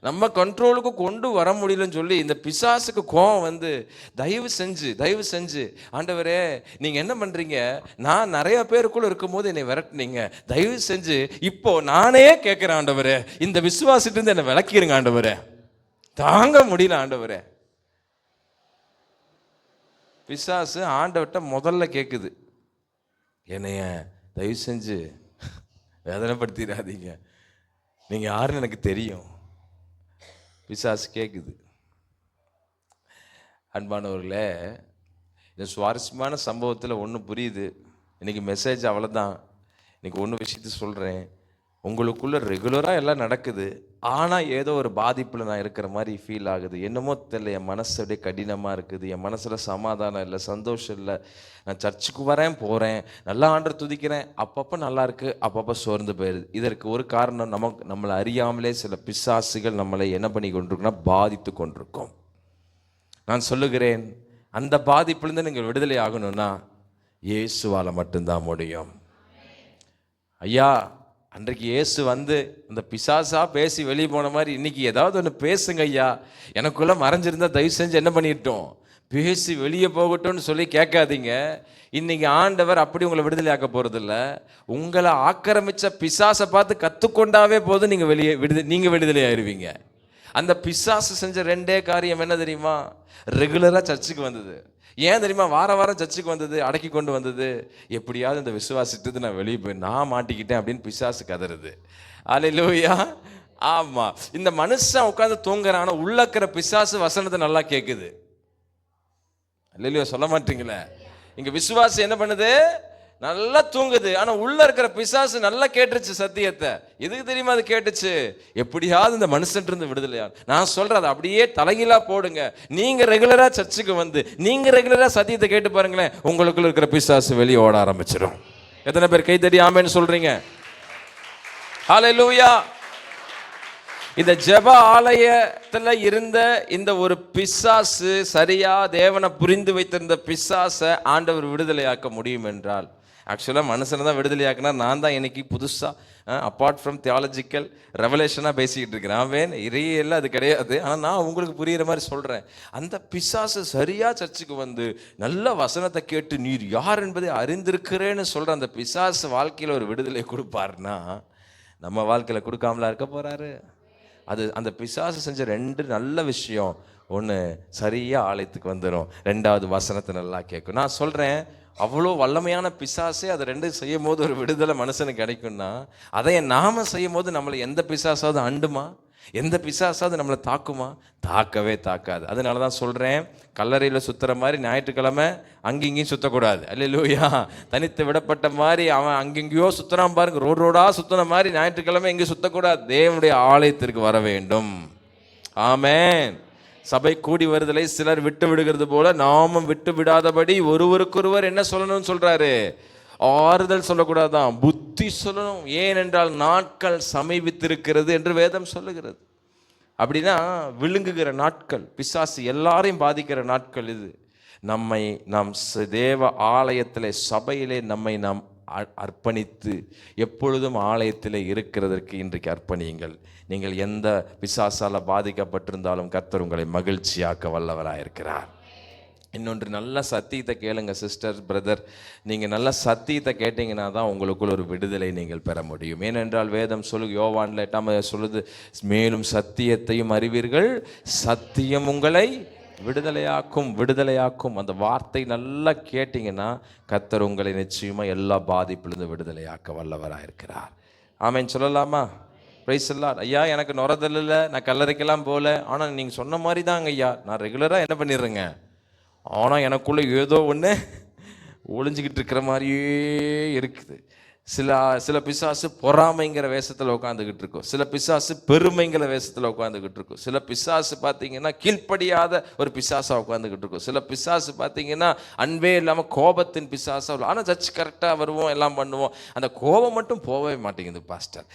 நம்ம கண்ட்ரோலுக்கு கொண்டு வர முடியலன்னு சொல்லி இந்த பிசாசுக்கு கோவம் வந்து, தயவு செஞ்சு ஆண்டவரே நீங்க என்ன பண்றீங்க, நான் நிறைய பேருக்குள்ள இருக்கும் போது என்னை விரட்டுனீங்க, தயவு செஞ்சு இப்போ நானே கேட்கிறேன் ஆண்டவரே, இந்த விசுவாசிட்டு இருந்து என்னை விளக்கிருங்க ஆண்டவரே, தாங்க முடியல ஆண்டவரே. பிசாசு ஆண்டவர்கிட்ட முதல்ல கேட்குது, என்னைய தயவு செஞ்சு வேதனைப்படுத்திடாதீங்க, நீங்கள் யாருன்னு எனக்கு தெரியும். பிசாசு கேட்குது. அன்பானவர்களே, இந்த சுவாரஸ்யமான சம்பவத்தில் ஒன்று புரியுது. இன்றைக்கி மெசேஜ் அவ்வளோதான். இன்றைக்கி ஒன்று விஷயத்தை சொல்கிறேன். உங்களுக்குள்ளே ரெகுலராக எல்லாம் நடக்குது, ஆனால் ஏதோ ஒரு பாதிப்பில் நான் இருக்கிற மாதிரி ஃபீல் ஆகுது. என்னமோ தெரியல, என் மனசு அப்படியே கடினமாக இருக்குது, என் மனசில் சமாதானம் இல்லை, சந்தோஷம் இல்லை. நான் சர்ச்சுக்கு போகிறேன், நல்லா ஆண்டவர் துதிக்கிறேன், அப்பப்போ நல்லா இருக்குது, அப்பப்போ சோர்ந்து போயிடுது. இதற்கு ஒரு காரணம், நம்மளை அறியாமலே சில பிசாசுகள் நம்மளை என்ன பண்ணி கொண்டிருக்குன்னா பாதித்து கொண்டிருக்கோம். நான் சொல்லுகிறேன், அந்த பாதிப்புலேருந்து நீங்கள் விடுதலை ஆகணும்னா இயேசுவால் மட்டும்தான் முடியும். ஐயா, அன்றைக்கு இயேசு வந்து அந்த பிசாசா பேசி வெளியே போன மாதிரி இன்னைக்கு ஏதாவது ஒன்று பேசுங்க ஐயா, எனக்குள்ள மறைஞ்சிருந்தா தயவு செஞ்சு என்ன பண்ணிட்டோம், பேசி வெளியே போகட்டும்னு சொல்லி கேட்காதீங்க. இன்னைக்கு ஆண்டவர் அப்படி உங்களை விடுதலை ஆக்க போறதில்ல. உங்களை ஆக்கிரமிச்ச பிசாசை பார்த்து கத்துக்கொண்டாவே போதும், நீங்க விடுதலை ஆயிருவீங்க. அந்த பிசாசு செஞ்ச ரெண்டே காரியம் என்ன தெரியுமா? ரெகுலரா சர்ச்சுக்கு வந்தது. ஏன் தெரியுமா? வார வாரம் சர்ச்சுக்கு வந்தது, அடக்கி கொண்டு வந்தது. எப்படியாவது இந்த விசுவாசிட்டு நான் வெளியே போய் நான் மாட்டிக்கிட்டேன் அப்படின்னு பிசாசு கதறுது. அல்லேலூயா. ஆமா, இந்த மனுஷன் உட்காந்து தூங்குறான, உள்ள இருக்கிற பிசாசு வசனத்தை நல்லா கேட்குது. அல்லேலூயா சொல்ல மாட்டீங்களே? இங்க விசுவாசி என்ன பண்ணுது? நல்லா தூங்குது. ஆனா உள்ள இருக்கிற பிசாசு நல்லா கேட்டுருச்சு சத்தியத்தை. எதுக்கு தெரியுமா அது கேட்டுச்சு? எப்படியாவது இந்த மனுஷன் இருந்து விடுதலையா. நான் சொல்றேன், அதை அப்படியே தலைகீழா போடுங்க. நீங்க ரெகுலரா சர்ச்சுக்கு வந்து நீங்க ரெகுலரா சத்தியத்தை கேட்டு பாருங்களேன், உங்களுக்குள்ள இருக்கிற பிசாசு வெளியே ஓட ஆரம்பிச்சிடும். எத்தனை பேர் கை தட்டி ஆமென்னு சொல்றீங்க? ஹல்லேலூயா. இந்த ஜெப ஆலயத்துல இருந்த இந்த ஒரு பிசாசு, சரியா தேவனை புரிந்து வைத்திருந்த பிசாசை ஆண்டவர் விடுதலையாக்க முடியும் என்றால், ஆக்சுவலாக மனுஷனை தான் விடுதலையாக்கினா, நான் தான் இன்னைக்கு புதுசாக அப்பார்ட் ஃப்ரம் தியாலஜிக்கல் ரெவலேஷனாக பேசிக்கிட்டு இருக்கிறேன். அவன் இறையெல்லாம் அது கிடையாது. ஆனால் நான் உங்களுக்கு புரிகிற மாதிரி சொல்கிறேன். அந்த பிசாசு சரியாக சர்ச்சுக்கு வந்து நல்ல வசனத்தை கேட்டு நீர் யார் என்பதை அறிந்திருக்கிறேன்னு சொல்கிற அந்த பிசாசு வாழ்க்கையில் ஒரு விடுதலை கொடுப்பாருன்னா, நம்ம வாழ்க்கையில் கொடுக்காமலா இருக்க போகிறாரு? அது அந்த பிசாசு செஞ்ச ரெண்டு நல்ல விஷயம். ஒன்று, சரியாக ஆலயத்துக்கு வந்துடும். ரெண்டாவது, வசனத்தை நல்லா கேட்கும். நான் சொல்கிறேன், அவ்வளோ வல்லமையான பிசாசே அதை ரெண்டு செய்யும் போது ஒரு விடுதலை மனுஷனுக்கு கிடைக்கும்னா, அதை நாம செய்யும் போது நம்மளை எந்த பிசாசாவது அண்டுமா? எந்த பிசாசாவது நம்மளை தாக்குமா? தாக்கவே தாக்காது. அதனால தான் சொல்கிறேன், கல்லறையில் சுற்றுற மாதிரி ஞாயிற்றுக்கிழமை அங்கேயும் சுற்றக்கூடாது. அல்லேலூயா. தனித்து விடப்பட்ட மாதிரி அவன் அங்கெங்கேயோ சுற்றுறான் பாருங்க, ரோடாக சுற்றின மாதிரி ஞாயிற்றுக்கிழமை எங்கேயும் சுற்றக்கூடாது. தேவனுடைய ஆலயத்திற்கு வர வேண்டும். ஆமென். சபை கூடி வருதலை சிலர் விட்டு விடுகிறது போல நாமும் விட்டு விடாதபடி ஒருவருக்கொருவர் என்ன சொல்லணும்னு சொல்றாரு? ஆறுதல் சொல்லக்கூடாதான், புத்தி சொல்லணும். ஏனென்றால் நாட்கள் சமீபித்திருக்கிறது என்று வேதம் சொல்லுகிறது. அப்படின்னா விழுங்குகிற நாட்கள், பிசாசு எல்லாரையும் பாதிக்கிற நாட்கள் இது. நம்மை நாம் தேவ ஆலயத்திலே, சபையிலே நம்மை நாம் அர்ப்பணித்து எப்பொழுதும் ஆலயத்தில் இருக்கிறதற்கு இன்றைக்கு அர்ப்பணியுங்கள். நீங்கள் எந்த பிசாசால பாதிக்கப்பட்டிருந்தாலும் கர்த்தர் உங்களை மகிழ்ச்சியாக்க வல்லவராயிருக்கிறார். இன்னொன்று, நல்ல சத்தியத்தை கேளுங்க சிஸ்டர், பிரதர். நீங்கள் நல்ல சத்தியத்தை கேட்டீங்கன்னா தான் உங்களுக்குள்ள ஒரு விடுதலை நீங்கள் பெற முடியும். ஏனென்றால் வேதம் யோவான்ல 8 சொல்லுது, மேலும் சத்தியத்தையும் அறிவீர்கள், சத்தியம் உங்களை விடுதலையாக்கும். அந்த வார்த்தை நல்லா கேட்டீங்கன்னா கர்த்தர் உங்களை நிச்சயமா எல்லா பாதிப்பிலிருந்து விடுதலையாக்க வல்லவராயிருக்கிறார். ஆமென் சொல்லலாமா? பிரைஸ் எல்லாம். ஐயா, எனக்கு நுரதல் இல்லை, நான் கல்லறைக்கெல்லாம் போகல, ஆனால் நீங்கள் சொன்ன மாதிரி தாங்க ஐயா, நான் ரெகுலராக என்ன பண்ணிடுறேங்க, ஆனால் எனக்குள்ளே ஏதோ ஒன்று ஒளிஞ்சிக்கிட்டு இருக்கிற மாதிரியே இருக்குது. சில பிசாசு பொறாமைங்கிற வேஷத்தில் உட்காந்துக்கிட்டு இருக்கும். சில பிசாசு பெருமைங்கிற வேஷத்தில் உட்காந்துக்கிட்டு இருக்கும். சில பிசாசு பார்த்தீங்கன்னா கீழ்ப்படியாத ஒரு பிசாசாக உட்காந்துக்கிட்டு இருக்கும். சில பிசாசு பார்த்தீங்கன்னா அன்பே இல்லாமல் கோபத்தின் பிசாசாக. ஆனால் சர்ச் கரெக்டாக வருவோம், எல்லாம் பண்ணுவோம், அந்த கோபம் மட்டும் போகவே மாட்டேங்குது பாஸ்டர்.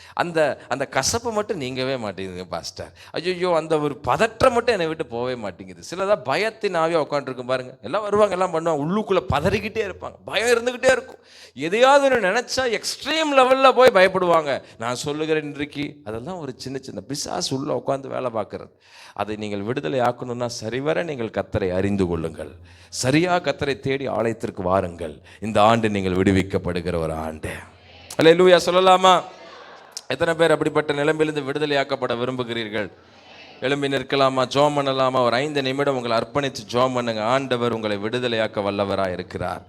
அந்த கசப்பு மட்டும் நீங்கவே மாட்டேங்குதுங்க பாஸ்டர். ஐயோ, அந்த ஒரு பதற்றம் மட்டும் என்னை விட்டு போகவே மாட்டேங்குது. சிலதான் பயத்தின் ஆவியாக உட்காந்துருக்கும் பாருங்க. எல்லாம் வருவாங்க, எல்லாம் பண்ணுவாங்க, உள்ளுக்குள்ளே பதறிக்கிட்டே இருப்பாங்க, பயம் இருந்துக்கிட்டே இருக்கும். எதையாவது ஒன்று நினச்சா எக்ஸ்ட்ரீம் லெவலில் போய் பயப்படுவாங்க. நான் சொல்லுகிறேன் இன்றைக்கு, அதெல்லாம் ஒரு சின்ன சின்ன பிசாசு உள்ள உட்காந்து வேலை பார்க்கறது. அதை நீங்கள் விடுதலை ஆக்கணும்னா சரிவர நீங்கள் கர்த்தரை அறிந்து கொள்ளுங்கள். சரியாக கர்த்தரை தேடி ஆலயத்திற்கு வாருங்கள். இந்த ஆண்டு நீங்கள் விடுவிக்கப்படுகிற ஒரு ஆண்டு. அல்லேலூயா சொல்லலாமா? எத்தனை பேர் அப்படிப்பட்ட நிலைமையிலிருந்து விடுதலை ஆக்கப்பட விரும்புகிறீர்கள்? எழும்பி நிற்கலாமா? ஜெபம் பண்ணலாமா? ஒரு 5 நிமிடம் உங்களை அர்ப்பணித்து ஜெபம் பண்ணுங்க. ஆண்டவர் உங்களை விடுதலையாக்க வல்லவராக இருக்கிறார்.